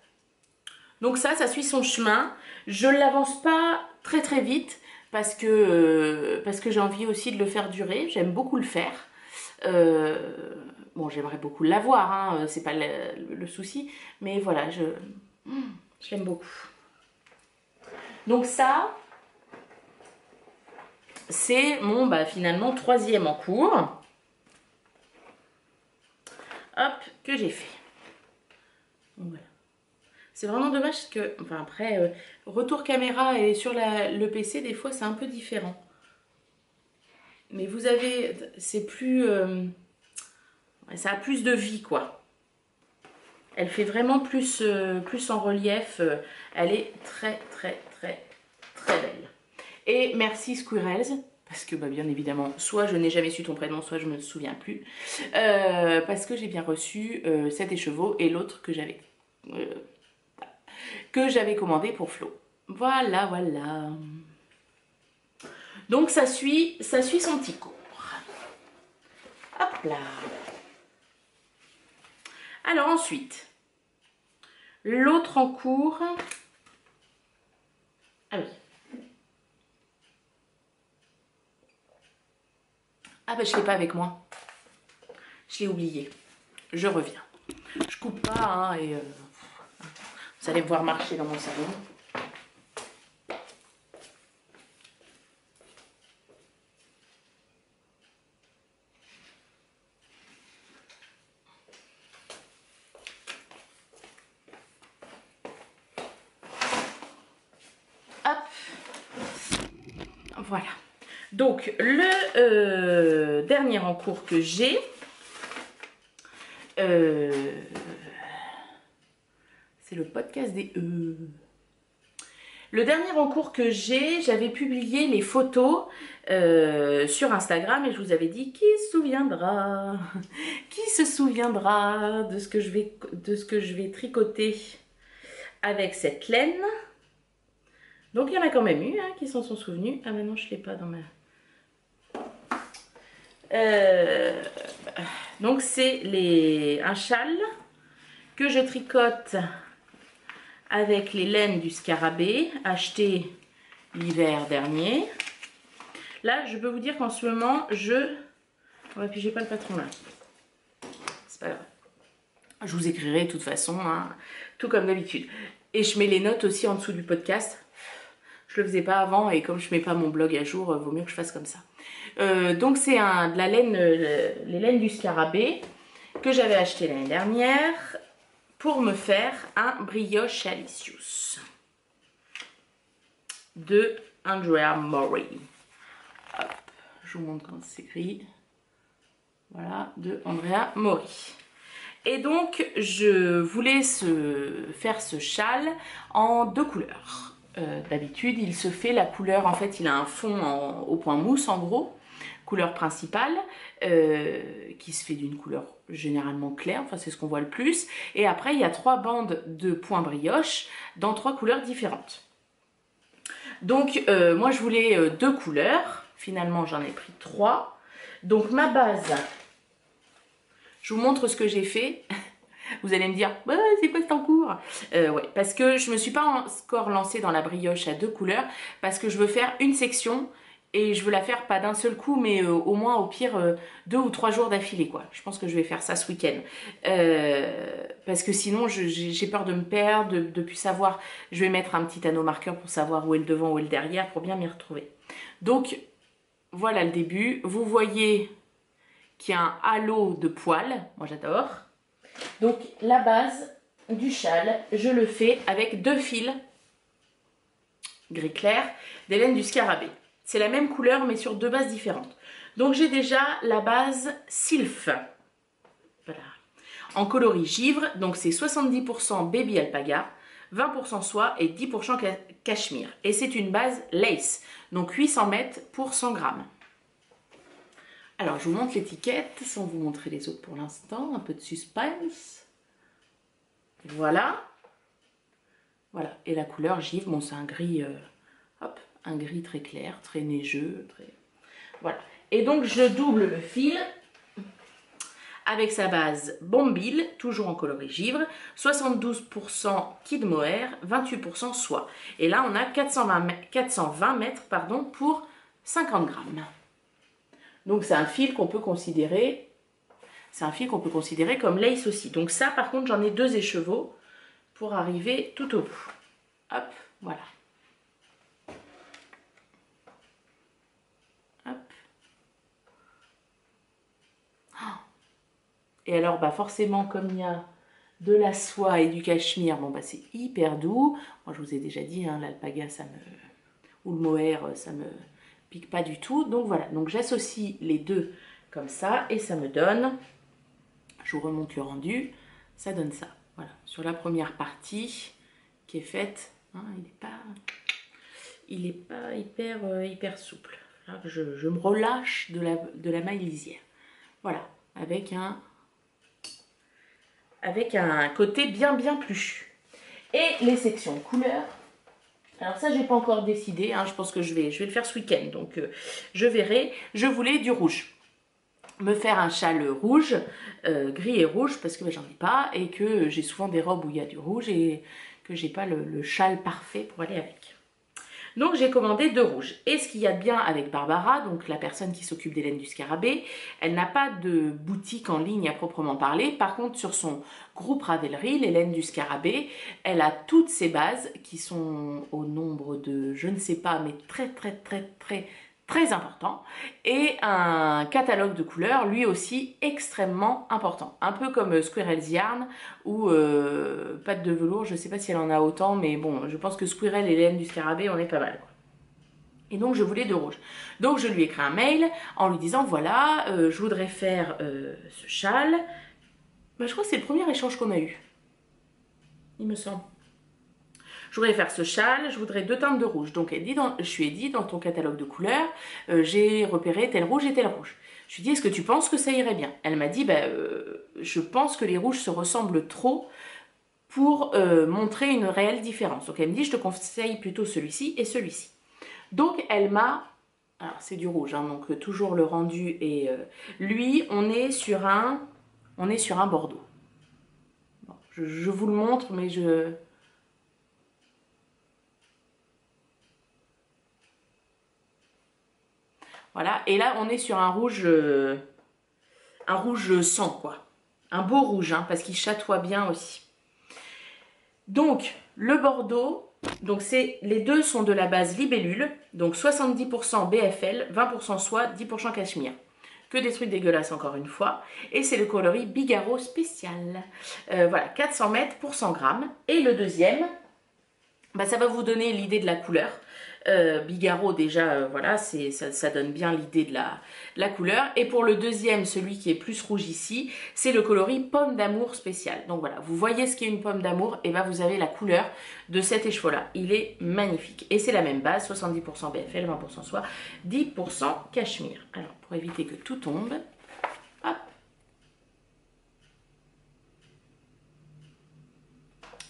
Donc, ça suit son chemin. Je ne l'avance pas très, très vite parce que j'ai envie aussi de le faire durer. J'aime beaucoup le faire. Bon, j'aimerais beaucoup l'avoir, hein, c'est pas le souci. Mais voilà, j'aime beaucoup. Donc, ça... c'est mon finalement 3e en cours. Hop, que j'ai fait. Voilà. C'est vraiment dommage que, enfin après, retour caméra et sur le PC, des fois c'est un peu différent. Mais vous avez, c'est plus, ça a plus de vie quoi. Elle fait vraiment plus en relief. Elle est très très très très belle. Et merci Squirrels, parce que bien évidemment, soit je n'ai jamais su ton prénom, soit je ne me souviens plus, parce que j'ai bien reçu cet écheveau et l'autre que j'avais commandé pour Flo. Voilà, voilà. Donc ça suit son petit cours. Hop là. Alors ensuite, l'autre en cours. Ah oui. Ah je l'ai pas avec moi. Je l'ai oublié. Je reviens. Je coupe pas hein, et vous allez me voir marcher dans mon salon. Hop. Voilà. Donc, le dernier en cours que j'ai, c'est le podcast des Le dernier en cours que j'ai, j'avais publié les photos sur Instagram et je vous avais dit qui se souviendra de ce que je vais tricoter avec cette laine. Donc il y en a quand même eu hein, qui s'en sont souvenus. Ah mais non, je ne l'ai pas dans ma... donc c'est un châle que je tricote avec les laines du scarabée, acheté l'hiver dernier. Là, je peux vous dire qu'en ce moment, ouais, puis j'ai pas le patron là. C'est pas grave. Je vous écrirai de toute façon, hein, tout comme d'habitude. Et je mets les notes aussi en dessous du podcast. Je le faisais pas avant et comme je mets pas mon blog à jour, vaut mieux que je fasse comme ça. Donc c'est de la laine, les laines du scarabée que j'avais acheté l'année dernière pour me faire un brioche Alicius de Andrea Mori. Hop, je vous montre comment ça s'écrit. Voilà, de Andrea Mori. Et donc, je voulais faire ce châle en 2 couleurs. D'habitude, il se fait la couleur, en fait, il a un fond au point mousse, en gros, couleur principale, qui se fait d'une couleur généralement claire, enfin, c'est ce qu'on voit le plus. Et après, il y a 3 bandes de point brioche dans 3 couleurs différentes. Donc, moi, je voulais 2 couleurs. Finalement, j'en ai pris 3. Donc, ma base... Je vous montre ce que j'ai fait. Vous allez me dire, bah, c'est quoi cet en cours? Ouais, parce que je ne me suis pas encore lancée dans la brioche à 2 couleurs, parce que je veux faire une section et je veux la faire pas d'un seul coup, mais au moins au pire 2 ou 3 jours d'affilée, quoi. Je pense que je vais faire ça ce week-end. Parce que sinon, j'ai peur de me perdre, de plus savoir. Je vais mettre un petit anneau marqueur pour savoir où est le devant, où est le derrière, pour bien m'y retrouver. Donc, voilà le début. Vous voyez... qui a un halo de poils, moi j'adore. Donc la base du châle, je le fais avec 2 fils gris clair des laines du scarabée. C'est la même couleur mais sur 2 bases différentes. Donc j'ai déjà la base Sylph, voilà, en coloris givre, donc c'est 70% baby alpaga, 20% soie et 10% cachemire. Et c'est une base lace, donc 800 mètres pour 100 grammes. Alors, je vous montre l'étiquette, sans vous montrer les autres pour l'instant. Un peu de suspense. Voilà. Voilà. Et la couleur givre, bon, c'est un gris, hop, un gris très clair, très neigeux. Voilà. Et donc, je double le fil avec sa base Bombille, toujours en coloris givre, 72% kid mohair, 28% soie. Et là, on a 420 mètres pardon, pour 50 grammes. Donc c'est un fil qu'on peut considérer, comme lace aussi. Donc ça par contre j'en ai 2 écheveaux pour arriver tout au bout. Hop, voilà. Hop. Et alors bah forcément comme il y a de la soie et du cachemire, bon bah c'est hyper doux. Moi je vous ai déjà dit, hein, l'alpaga ou le mohair ça me pique pas du tout. Donc voilà, donc j'associe les 2 comme ça et ça me donne, je vous remonte le rendu, ça donne ça. Voilà, sur la première partie qui est faite, hein, il est pas hyper souple. Là, je me relâche de la maille lisière. Voilà, avec un côté bien plus. Et les sections couleurs. Alors ça, j'ai pas encore décidé, hein, je pense que je vais le faire ce week-end, donc je verrai. Je voulais du rouge, me faire un châle rouge, gris et rouge, parce que j'en ai pas, et que j'ai souvent des robes où il y a du rouge, et que j'ai pas le châle parfait pour aller avec. Donc j'ai commandé 2 rouges. Et ce qu'il y a de bien avec Barbara, donc la personne qui s'occupe des laines du scarabée, elle n'a pas de boutique en ligne à proprement parler. Par contre, sur son groupe Ravelry, les laines du scarabée, elle a toutes ses bases qui sont au nombre de, je ne sais pas, mais très important. Et un catalogue de couleurs, lui aussi extrêmement important. Un peu comme Squirrel's Yarn ou Pâte de velours, je ne sais pas si elle en a autant, mais bon, je pense que Squirrel et les laines du scarabée, on est pas mal, quoi. Et donc je voulais 2 rouges. Donc je lui ai écrit un mail en lui disant voilà, je voudrais faire ce châle. Ben, je crois que c'est le premier échange qu'on a eu, il me semble. Je voudrais faire ce châle, je voudrais 2 teintes de rouge. Donc je lui ai dit dans ton catalogue de couleurs, j'ai repéré tel rouge et tel rouge. Je lui ai dit est-ce que tu penses que ça irait bien? Elle m'a dit je pense que les rouges se ressemblent trop pour montrer une réelle différence. Donc elle me dit, je te conseille plutôt celui-ci et celui-ci. Donc elle m'a, alors c'est du rouge, hein, donc toujours le rendu et lui, on est sur un Bordeaux. Bon, je vous le montre, mais je... Voilà, et là on est sur un rouge sang, quoi. Un beau rouge, hein, parce qu'il chatoie bien aussi. Donc, le Bordeaux, donc les deux sont de la base libellule, donc 70% BFL, 20% soie, 10% cachemire. Que des trucs dégueulasses encore une fois. Et c'est le coloris Bigaro spécial. Voilà, 400 mètres pour 100 grammes. Et le deuxième, bah, ça va vous donner l'idée de la couleur. Bigaro déjà, voilà, ça donne bien l'idée de la couleur. Et pour le deuxième, celui qui est plus rouge ici, c'est le coloris pomme d'amour spécial. Donc voilà, vous voyez ce qu'est une pomme d'amour, et ben vous avez la couleur de cet écheveau-là. Il est magnifique. Et c'est la même base, 70% BFL, 20% soie, 10% cachemire. Alors, pour éviter que tout tombe, hop.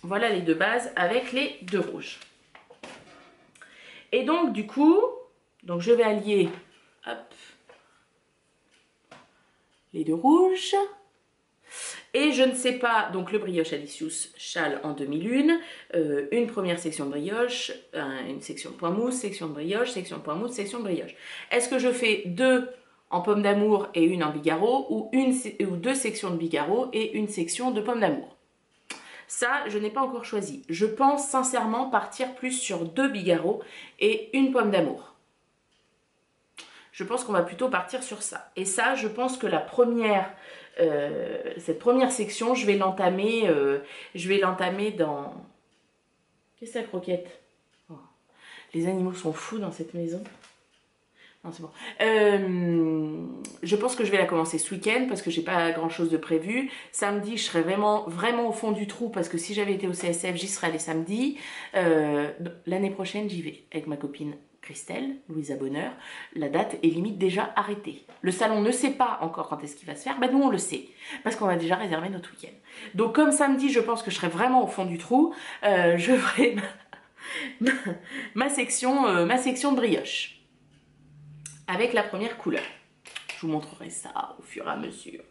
Voilà les deux bases avec les deux rouges. Et donc, du coup, donc je vais allier, hop, les deux rouges. Et je ne sais pas, donc le brioche Alicius châle en demi-lune, une première section de brioche, une section de point mousse, section de brioche, section de point mousse, section de brioche. Est-ce que je fais deux en pomme d'amour et une en Bigaro, ou deux sections de Bigaro et une section de pomme d'amour? Ça, je n'ai pas encore choisi. Je pense sincèrement partir plus sur deux Bigaro et une pomme d'amour. Je pense qu'on va plutôt partir sur ça. Et ça, je pense que cette première section, je vais l'entamer dans... Qu'est-ce que c'est la croquette? Oh. Les animaux sont fous dans cette maison. Non, c'est bon. Je pense que je vais la commencer ce week-end parce que j'ai pas grand chose de prévu. Samedi, je serai vraiment au fond du trou parce que si j'avais été au CSF, j'y serais les samedis. L'année prochaine, j'y vais avec ma copine Christelle, Louisa Bonheur. La date est limite déjà arrêtée. Le salon ne sait pas encore quand est-ce qu'il va se faire. Nous, on le sait parce qu'on a déjà réservé notre week-end. Donc, comme samedi, je pense que je serai vraiment au fond du trou. Je ferai ma section de brioche avec la première couleur. Je vous montrerai ça au fur et à mesure.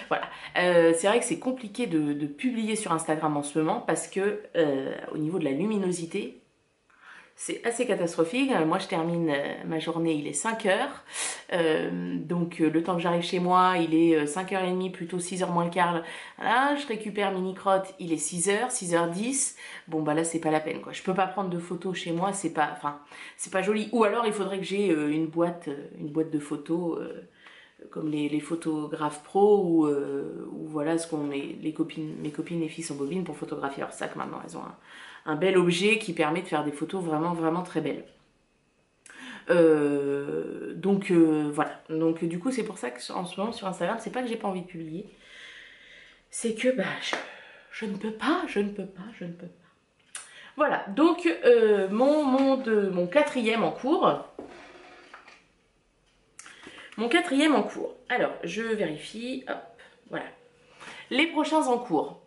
Voilà. C'est vrai que c'est compliqué de publier sur Instagram en ce moment parce que au niveau de la luminosité, c'est assez catastrophique. Moi, je termine ma journée, il est 5 heures. Donc, le temps que j'arrive chez moi, il est 5h30, plutôt 6h moins le quart. Voilà, je récupère mini-crotte, il est 6h, 6h10. Bon, bah là, c'est pas la peine, quoi. Je peux pas prendre de photos chez moi, c'est pas joli. Ou alors, il faudrait que j'ai une boîte de photos, comme les photographes pro, ou voilà, ce qu'on mes copines, les filles sont bobines pour photographier leur sac maintenant. Elles ont un bel objet qui permet de faire des photos vraiment très belles. Voilà. Donc du coup, c'est pour ça que en ce moment sur Instagram, c'est pas que j'ai pas envie de publier, c'est que je ne peux pas. Voilà. Donc mon quatrième en cours. Alors, je vérifie. Hop, voilà. Les prochains en cours.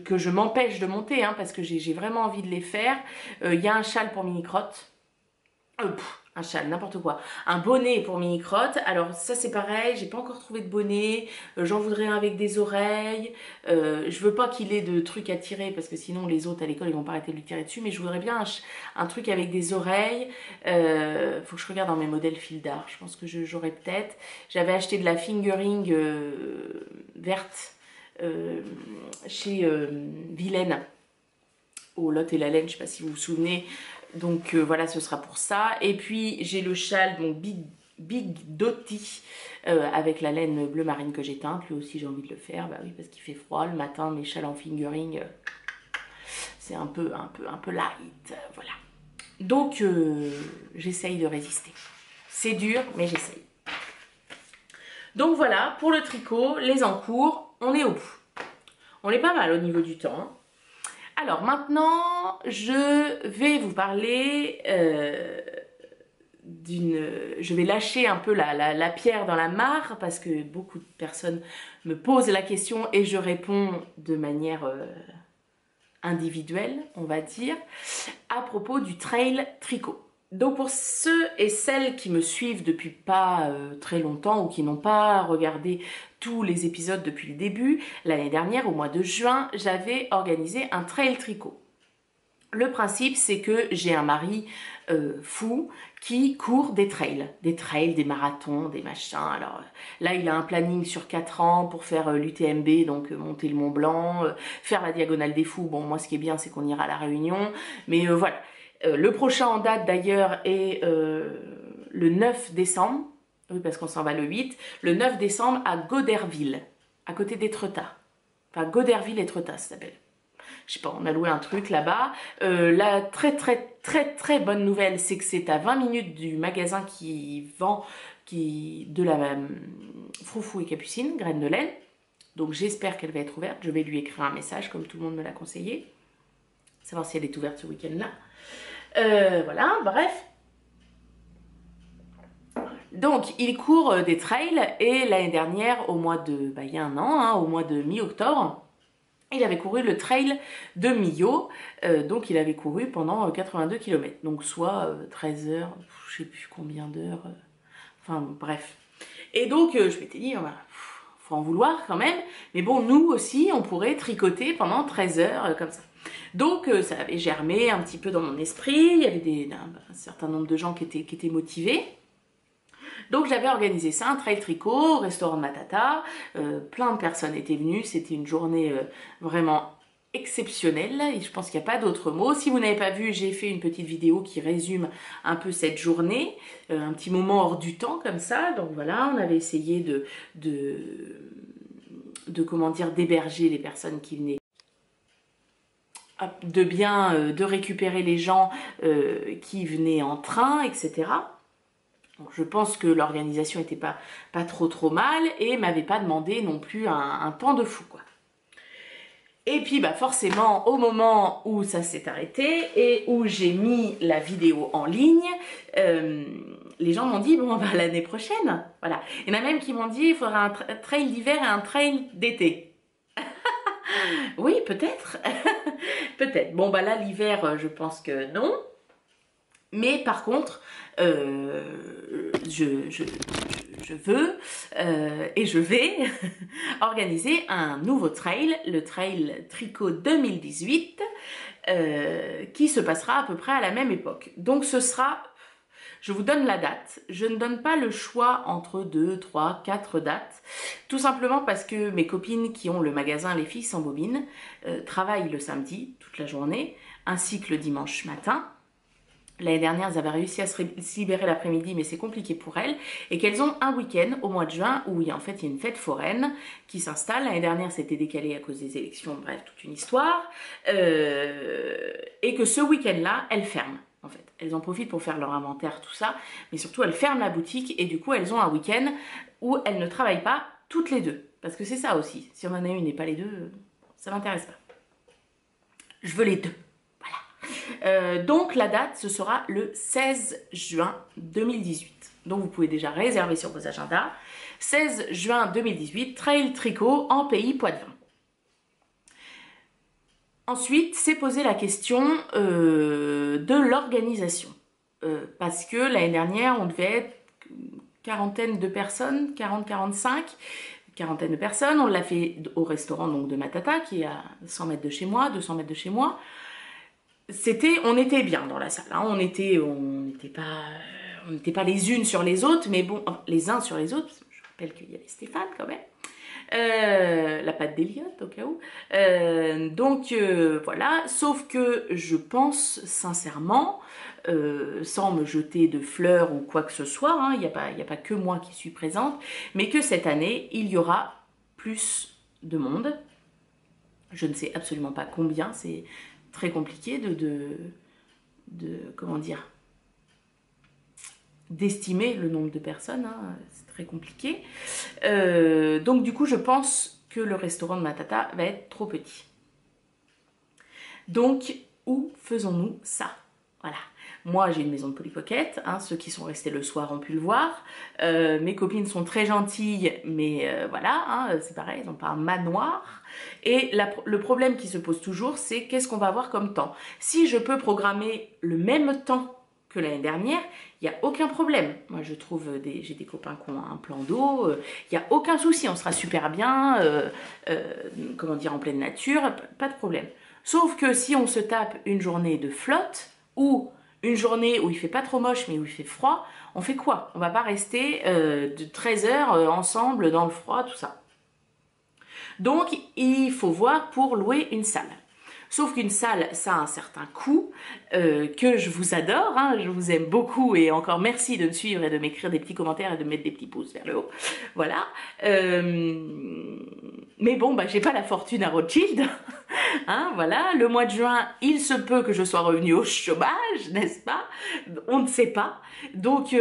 Que je m'empêche de monter, hein, parce que j'ai vraiment envie de les faire. Il y a un châle pour mini-crotte. Un châle, n'importe quoi. Un bonnet pour mini-crotte. Alors ça c'est pareil, j'ai pas encore trouvé de bonnet. J'en voudrais un avec des oreilles. Je veux pas qu'il ait de trucs à tirer parce que sinon les autres à l'école ils vont pas arrêter de lui tirer dessus. Mais je voudrais bien un truc avec des oreilles. Faut que je regarde dans mes modèles fil d'art. Je pense que j'aurais peut-être. J'avais acheté de la fingering verte chez Vilaine au Lot et la Laine, je sais pas si vous vous souvenez. Donc voilà, ce sera pour ça. Et puis j'ai le châle, donc Big Doty, avec la laine bleu marine que j'ai teinte. Lui aussi j'ai envie de le faire, bah oui, parce qu'il fait froid le matin. Mes châles en fingering, c'est un peu light, voilà. Donc j'essaye de résister. C'est dur, mais j'essaye. Donc voilà, pour le tricot, les encours, on est au bout. On est pas mal au niveau du temps. Alors maintenant, je vais vous parler je vais lâcher un peu la pierre dans la mare parce que beaucoup de personnes me posent la question et je réponds de manière individuelle, on va dire, à propos du trail tricot. Donc pour ceux et celles qui me suivent depuis pas très longtemps ou qui n'ont pas regardé tous les épisodes depuis le début, l'année dernière, au mois de juin, j'avais organisé un trail tricot. Le principe, c'est que j'ai un mari fou qui court des trails, des marathons, des machins. Alors là, il a un planning sur 4 ans pour faire l'UTMB, donc monter le Mont Blanc, faire la Diagonale des Fous. Bon, moi, ce qui est bien, c'est qu'on ira à La Réunion. Mais voilà. Le prochain en date, d'ailleurs, est le 9 décembre. Oui, parce qu'on s'en va le 8. Le 9 décembre à Goderville, à côté d'Étretat. Enfin, Goderville, Étretat, ça s'appelle. Je sais pas, on a loué un truc là-bas. La très bonne nouvelle, c'est que c'est à 20 minutes du magasin qui vend de la Froufrou et Capucine, graines de laine. Donc j'espère qu'elle va être ouverte. Je vais lui écrire un message comme tout le monde me l'a conseillé. Savoir si elle est ouverte ce week-end-là. Voilà, bref. Donc il court des trails et l'année dernière, au mois de, il y a un an, hein, au mois de mi-octobre, il avait couru le trail de Millau, donc il avait couru pendant 82 km, donc soit 13 heures, je sais plus combien d'heures, enfin bref. Et donc je m'étais dit, faut en vouloir quand même, mais bon, nous aussi, on pourrait tricoter pendant 13 heures comme ça. Donc ça avait germé un petit peu dans mon esprit, il y avait un certain nombre de gens qui étaient motivés. Donc j'avais organisé ça, un trail tricot au restaurant de Matata, plein de personnes étaient venues, c'était une journée vraiment exceptionnelle, et je pense qu'il n'y a pas d'autre mot. Si vous n'avez pas vu, j'ai fait une petite vidéo qui résume un peu cette journée, un petit moment hors du temps comme ça. Donc voilà, on avait essayé comment dire, d'héberger les personnes qui venaient, de récupérer les gens qui venaient en train, etc. Donc je pense que l'organisation n'était pas trop mal et m'avait pas demandé non plus un temps de fou, quoi. Et puis forcément, au moment où ça s'est arrêté et où j'ai mis la vidéo en ligne, les gens m'ont dit, bon, l'année prochaine, voilà. Il y en a même qui m'ont dit, il faudra un trail d'hiver et un trail d'été. Oui, peut-être. Peut-être. Bon, là, l'hiver, je pense que non. Mais par contre, je veux et je vais organiser un nouveau trail, le Trail Tricot 2018, qui se passera à peu près à la même époque. Donc ce sera, je vous donne la date, je ne donne pas le choix entre 2, 3, 4 dates, tout simplement parce que mes copines qui ont le magasin Les Filles sans bobine travaillent le samedi toute la journée, ainsi que le dimanche matin. L'année dernière, elles avaient réussi à se libérer l'après-midi, mais c'est compliqué pour elles. Et qu'elles ont un week-end au mois de juin où il y a une fête foraine qui s'installe. L'année dernière, c'était décalé à cause des élections, bref, toute une histoire. Et que ce week-end-là, elles ferment, en fait. Elles en profitent pour faire leur inventaire, tout ça. Mais surtout, elles ferment la boutique et du coup, elles ont un week-end où elles ne travaillent pas toutes les deux. Parce que c'est ça aussi. Si on en a une et pas les deux, ça m'intéresse pas. Je veux les deux. Donc la date, ce sera le 16 juin 2018. Donc vous pouvez déjà réserver sur vos agendas. 16 juin 2018, Trail Tricot en pays Poitevin. Ensuite, c'est poser la question de l'organisation. Parce que l'année dernière, on devait être quarantaine de personnes, 40-45, quarantaine de personnes. On l'a fait au restaurant donc, de Matata, qui est à 100 mètres de chez moi, 200 mètres de chez moi. On était bien dans la salle, hein. On n'était pas les unes sur les autres, mais bon, les uns sur les autres. Je rappelle qu'il y avait Stéphane quand même, la patte d'Eliott au cas où. Donc voilà, sauf que je pense sincèrement, sans me jeter de fleurs ou quoi que ce soit, hein, il n'y a pas que moi qui suis présente, mais que cette année, il y aura plus de monde. Je ne sais absolument pas combien, c'est très compliqué comment dire, d'estimer le nombre de personnes, hein, c'est très compliqué. Donc du coup, je pense que le restaurant de Matata va être trop petit. Donc, où faisons-nous ça? Voilà. Moi, j'ai une maison de Polly Pocket, hein, ceux qui sont restés le soir ont pu le voir. Mes copines sont très gentilles, mais voilà, hein, c'est pareil, ils n'ont pas un manoir. Et le problème qui se pose toujours, c'est qu'est-ce qu'on va avoir comme temps. Si je peux programmer le même temps que l'année dernière, il n'y a aucun problème. Moi, je trouve, j'ai des copains qui ont un plan d'eau, il n'y a aucun souci, on sera super bien, comment dire, en pleine nature, pas de problème. Sauf que si on se tape une journée de flotte, ou une journée où il fait pas trop moche, mais où il fait froid, on fait quoi? On va pas rester de 13 heures ensemble dans le froid, tout ça. Donc, il faut voir pour louer une salle. Sauf qu'une salle, ça a un certain coût, que je vous adore, hein, je vous aime beaucoup et encore merci de me suivre et de m'écrire des petits commentaires et de mettre des petits pouces vers le haut. Voilà. Mais bon, bah, j'ai pas la fortune à Rothschild. Hein, voilà. Le mois de juin, il se peut que je sois revenue au chômage, n'est-ce pas? On ne sait pas. Donc,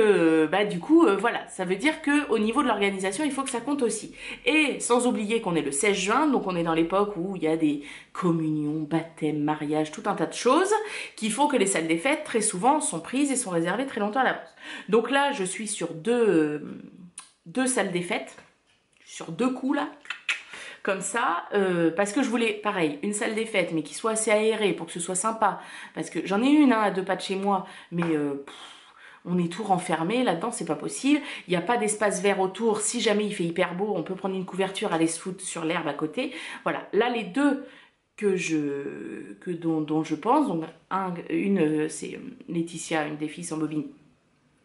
bah, du coup, voilà. Ça veut dire qu'au niveau de l'organisation, il faut que ça compte aussi. Et sans oublier qu'on est le 16 juin, donc on est dans l'époque où il y a des communions, baptêmes, mariages, tout un tas de choses qui font que les salles des fêtes, très souvent, sont prises et sont réservées très longtemps à l'avance. Donc là, je suis sur deux salles des fêtes, sur 2 coups là, comme ça, parce que je voulais, pareil, une salle des fêtes, mais qui soit assez aérée pour que ce soit sympa, parce que j'en ai une hein, à 2 pas de chez moi, mais on est tout renfermé là-dedans, c'est pas possible. Il n'y a pas d'espace vert autour. Si jamais il fait hyper beau, on peut prendre une couverture, aller se foutre sur l'herbe à côté. Voilà, là les deux dont je pense, donc une c'est Laetitia, une des filles sans bobine,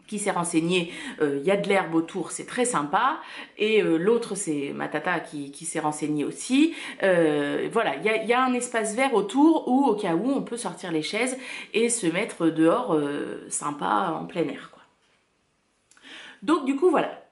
qui s'est renseignée, il y a de l'herbe autour, c'est très sympa, et l'autre c'est ma tata qui s'est renseignée aussi. Voilà, il y a un espace vert autour où au cas où on peut sortir les chaises et se mettre dehors sympa en plein air, quoi. Donc du coup voilà,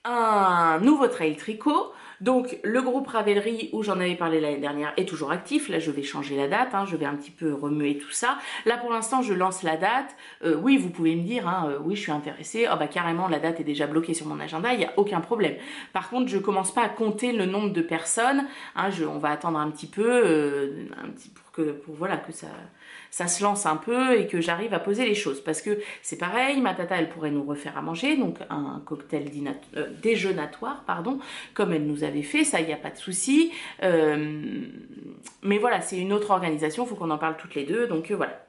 un nouveau trail tricot. Donc le groupe Ravelry où j'en avais parlé l'année dernière est toujours actif. Là je vais changer la date, hein, je vais un petit peu remuer tout ça. Là pour l'instant je lance la date. Oui, vous pouvez me dire, hein, oui je suis intéressée. Oh bah carrément la date est déjà bloquée sur mon agenda, il n'y a aucun problème. Par contre je commence pas à compter le nombre de personnes. Hein, on va attendre un petit peu, voilà, que ça se lance un peu et que j'arrive à poser les choses. Parce que c'est pareil, ma tata, elle pourrait nous refaire à manger, donc un cocktail déjeunatoire, pardon, comme elle nous avait fait, ça, il n'y a pas de souci. Mais voilà, c'est une autre organisation, il faut qu'on en parle toutes les deux, donc voilà.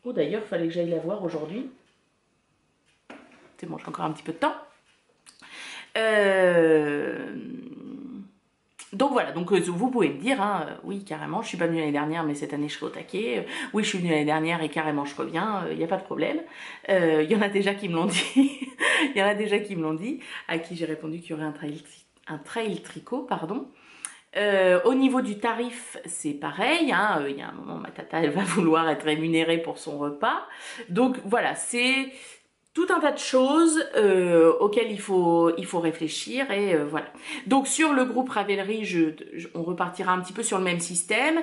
Oh, d'ailleurs, il fallait que j'aille la voir aujourd'hui. C'est bon, j'ai encore un petit peu de temps. Donc voilà, donc vous pouvez me dire, hein, oui carrément, je suis pas venue l'année dernière mais cette année je serai au taquet, oui je suis venue l'année dernière et carrément je reviens, il n'y a pas de problème. Il y en a déjà qui me l'ont dit, il y en a déjà qui me l'ont dit, à qui j'ai répondu qu'il y aurait un trail tricot, pardon. Au niveau du tarif, c'est pareil, hein, il y a un moment ma tata elle va vouloir être rémunérée pour son repas, donc voilà, c'est tout un tas de choses auxquelles il faut réfléchir et voilà. Donc sur le groupe Ravelry, on repartira un petit peu sur le même système.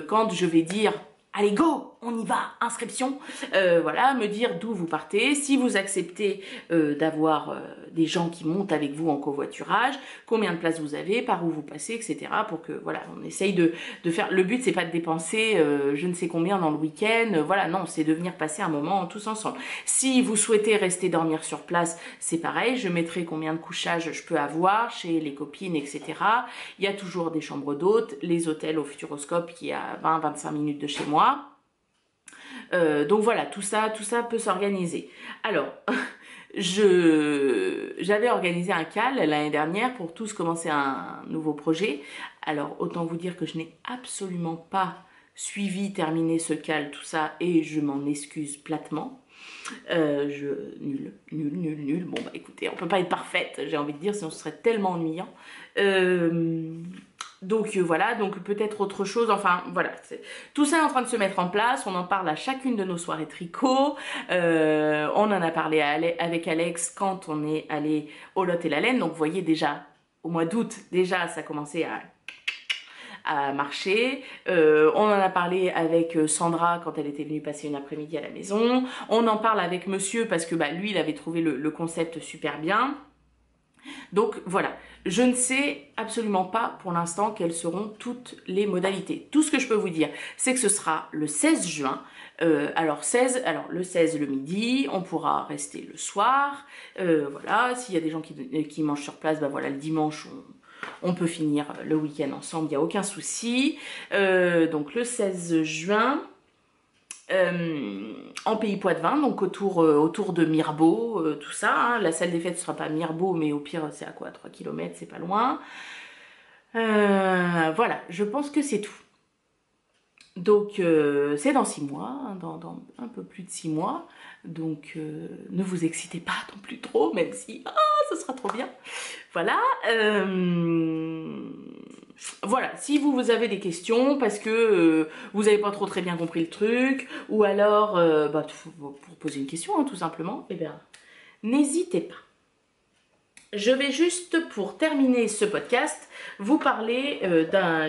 Quand je vais dire allez go, on y va, inscription, voilà, me dire d'où vous partez, si vous acceptez d'avoir des gens qui montent avec vous en covoiturage, combien de places vous avez, par où vous passez, etc. pour que, voilà, on essaye de faire, le but c'est pas de dépenser je ne sais combien dans le week-end, voilà, non, c'est de venir passer un moment tous ensemble. Si vous souhaitez rester dormir sur place, c'est pareil, je mettrai combien de couchages je peux avoir chez les copines, etc. Il y a toujours des chambres d'hôtes, les hôtels au Futuroscope qui est à 20-25 minutes de chez moi. Donc voilà, tout ça peut s'organiser. Alors, j'avais organisé un call l'année dernière pour tous commencer un nouveau projet. Alors, autant vous dire que je n'ai absolument pas terminé ce call, tout ça, et je m'en excuse platement. Nul. Bon bah écoutez, on peut pas être parfaite, j'ai envie de dire, sinon ce serait tellement ennuyant. Donc voilà, donc peut-être autre chose, enfin voilà, tout ça est en train de se mettre en place, on en parle à chacune de nos soirées tricot, on en a parlé avec Alex quand on est allé au Lot et la Laine, donc vous voyez déjà, au mois d'août, déjà ça a commencé à marcher. On en a parlé avec Sandra quand elle était venue passer une après-midi à la maison, on en parle avec monsieur parce que bah, lui il avait trouvé le concept super bien. Donc voilà, je ne sais absolument pas pour l'instant quelles seront toutes les modalités. Tout ce que je peux vous dire, c'est que ce sera le 16 juin. Alors le 16 le midi, on pourra rester le soir. Voilà, s'il y a des gens qui mangent sur place, bah voilà, le dimanche on peut finir le week-end ensemble, il n'y a aucun souci. Donc le 16 juin. En Pays Poitevin, donc autour de Mirebeau, tout ça. Hein. La salle des fêtes ne sera pas Mirebeau, mais au pire, c'est à quoi 3 km, c'est pas loin. Voilà, je pense que c'est tout. Donc, c'est dans 6 mois, hein, dans un peu plus de 6 mois. Donc, ne vous excitez pas non plus trop, même si, ce sera trop bien. Voilà. Voilà, si vous avez des questions parce que vous n'avez pas très bien compris le truc, ou alors pour poser une question hein, tout simplement, eh bien, n'hésitez pas. Je vais juste, pour terminer ce podcast, vous parler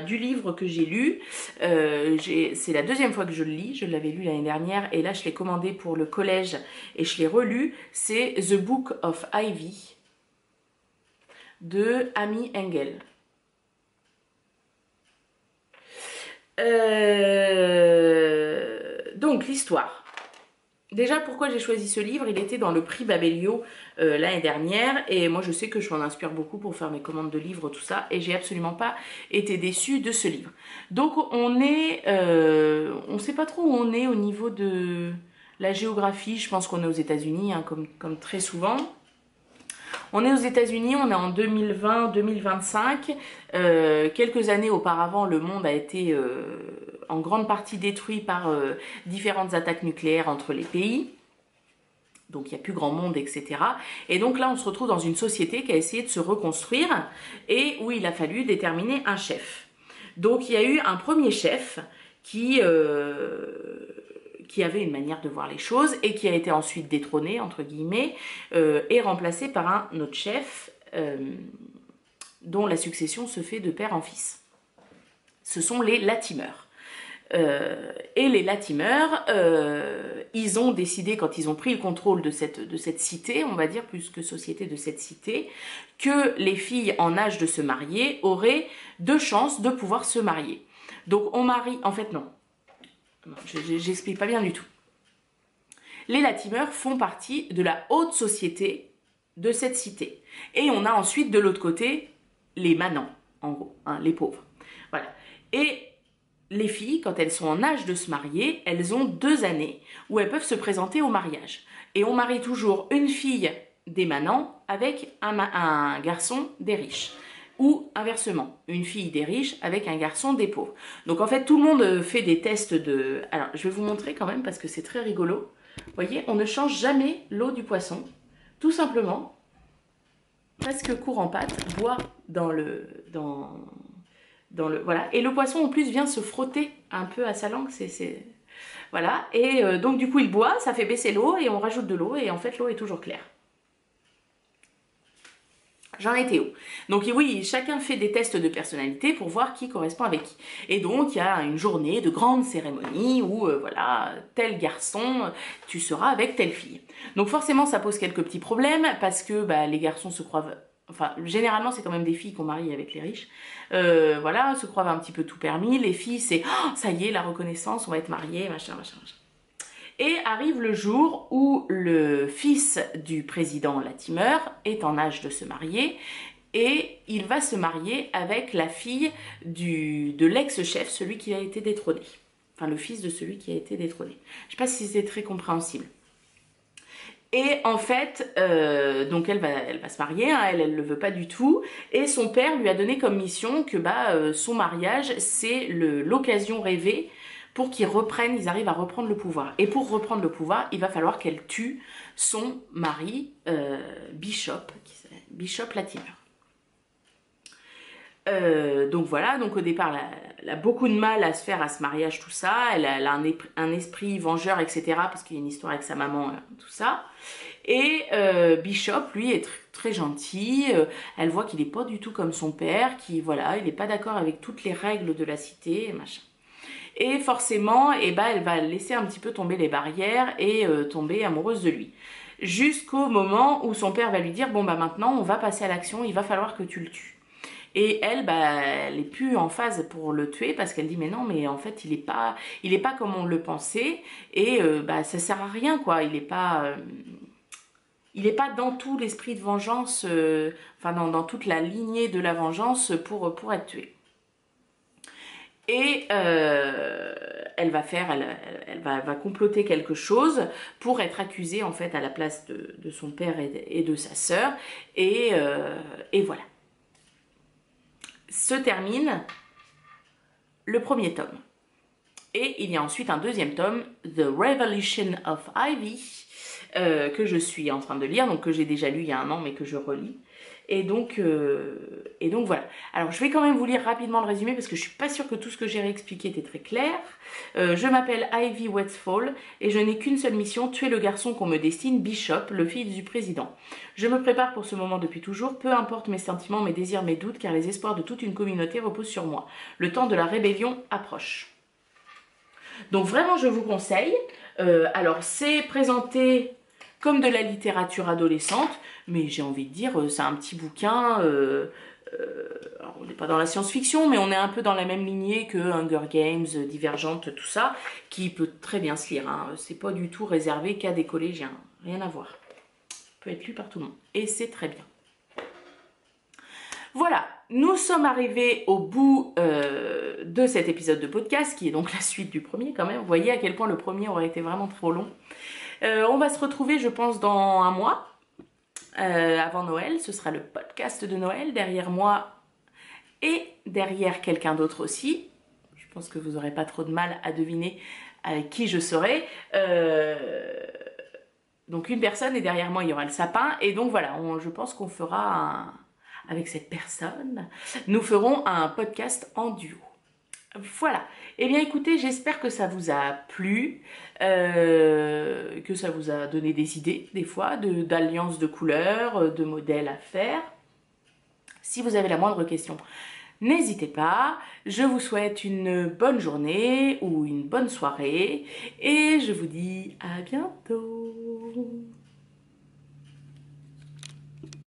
du livre que j'ai lu. C'est la deuxième fois que je le lis, je l'avais lu l'année dernière, et là je l'ai commandé pour le collège, et je l'ai relu. C'est The Book of Ivy, de Amy Engel. Donc l'histoire. Déjà, pourquoi j'ai choisi ce livre? Il était dans le prix Babelio l'année dernière, et moi je sais que je m'en inspire beaucoup pour faire mes commandes de livres, tout ça, et j'ai absolument pas été déçue de ce livre. Donc on sait pas trop où on est au niveau de la géographie. Je pense qu'on est aux États-Unis, hein, comme très souvent. On est aux États-Unis, on est en 2020-2025. Quelques années auparavant, le monde a été en grande partie détruit par différentes attaques nucléaires entre les pays. Donc il n'y a plus grand monde, etc. Et donc là, on se retrouve dans une société qui a essayé de se reconstruire et où il a fallu déterminer un chef. Donc il y a eu un premier chef qui avait une manière de voir les choses et qui a été ensuite détrôné, entre guillemets, et remplacé par un autre chef dont la succession se fait de père en fils. Ce sont les Latimers. Et les Latimers, ils ont décidé, quand ils ont pris le contrôle de cette cité, on va dire plus que société de cette cité, que les filles en âge de se marier auraient 2 chances de pouvoir se marier. Donc on marie, en fait non, j'explique pas bien du tout. Les Latimers font partie de la haute société de cette cité. Et on a ensuite de l'autre côté les manants, en gros, hein, les pauvres. Voilà. Et les filles, quand elles sont en âge de se marier, elles ont 2 années où elles peuvent se présenter au mariage. Et on marie toujours une fille des manants avec un garçon des riches. Ou inversement, une fille des riches avec un garçon des pauvres. Donc en fait, tout le monde fait des tests de... Alors, je vais vous montrer quand même parce que c'est très rigolo. Vous voyez, on ne change jamais l'eau du poisson. Tout simplement, presque court en pâte, boit dans le... Voilà. Et le poisson, en plus, vient se frotter un peu à sa langue. Voilà. Et donc, du coup, il boit, ça fait baisser l'eau et on rajoute de l'eau. Et en fait, l'eau est toujours claire. J'en étais où? Donc oui, chacun fait des tests de personnalité pour voir qui correspond avec qui. Et donc il y a une journée de grande cérémonie où voilà, tel garçon, tu seras avec telle fille. Donc forcément ça pose quelques petits problèmes parce que les garçons se croient... Enfin, généralement c'est quand même des filles qu'on marie avec les riches. Voilà, se croient un petit peu tout permis. Les filles c'est « ça y est, la reconnaissance, on va être mariés, machin, machin, machin ». Et arrive le jour où le fils du président Latimer est en âge de se marier et il va se marier avec la fille de l'ex-chef, celui qui a été détrôné. Enfin, le fils de celui qui a été détrôné. Je ne sais pas si c'est très compréhensible. Et en fait, donc elle va se marier, hein, elle ne le veut pas du tout. Et son père lui a donné comme mission que son mariage, c'est l'occasion rêvée pour qu'ils arrivent à reprendre le pouvoir. Et pour reprendre le pouvoir, il va falloir qu'elle tue son mari, Bishop Latimer. Donc voilà, donc au départ, elle a beaucoup de mal à se faire à ce mariage, tout ça. Elle a un esprit vengeur, etc. Parce qu'il y a une histoire avec sa maman, tout ça. Et Bishop, lui, est très gentil. Elle voit qu'il n'est pas du tout comme son père, il n'est pas d'accord avec toutes les règles de la cité, machin. Et forcément, elle va laisser un petit peu tomber les barrières et tomber amoureuse de lui. jusqu'au moment où son père va lui dire bon bah maintenant on va passer à l'action, il va falloir que tu le tues. Et elle, bah, elle est plus en phase pour le tuer parce qu'elle dit mais non, mais en fait il est pas comme on le pensait et bah ça sert à rien quoi. Il est pas dans tout l'esprit de vengeance, enfin dans toute la lignée de la vengeance pour être tué. Et elle va comploter quelque chose pour être accusée en fait à la place de son père et de sa sœur. Et voilà. Se termine le premier tome. Et il y a ensuite un deuxième tome, The Revelation of Ivy, que je suis en train de lire, donc que j'ai déjà lu il y a un an, mais que je relis. Et donc voilà. Alors je vais quand même vous lire rapidement le résumé parce que je suis pas sûre que tout ce que j'ai réexpliqué était très clair. Je m'appelle Ivy Westfall et je n'ai qu'une seule mission, tuer le garçon qu'on me destine, Bishop, le fils du président. Je me prépare pour ce moment depuis toujours, peu importe mes sentiments, mes désirs, mes doutes, car les espoirs de toute une communauté reposent sur moi. Le temps de la rébellion approche. Donc vraiment je vous conseille. Alors c'est présenté comme de la littérature adolescente, mais j'ai envie de dire, c'est un petit bouquin, alors on n'est pas dans la science-fiction, mais on est un peu dans la même lignée que Hunger Games, Divergente, tout ça, qui peut très bien se lire, hein. C'est pas du tout réservé qu'à des collégiens, rien à voir. Peut être lu par tout le monde, et c'est très bien. Voilà, nous sommes arrivés au bout de cet épisode de podcast, qui est donc la suite du premier quand même. Vous voyez à quel point le premier aurait été vraiment trop long. On va se retrouver, je pense, dans un mois, avant Noël. Ce sera le podcast de Noël, derrière moi et derrière quelqu'un d'autre aussi. Je pense que vous n'aurez pas trop de mal à deviner avec qui je serai. Donc une personne et derrière moi, il y aura le sapin. Et donc voilà, je pense qu'on fera avec cette personne, nous ferons un podcast en duo. Voilà. Eh bien écoutez, j'espère que ça vous a plu, que ça vous a donné des idées, des fois, d'alliances de couleurs, de modèles à faire. Si vous avez la moindre question, n'hésitez pas. Je vous souhaite une bonne journée ou une bonne soirée et je vous dis à bientôt.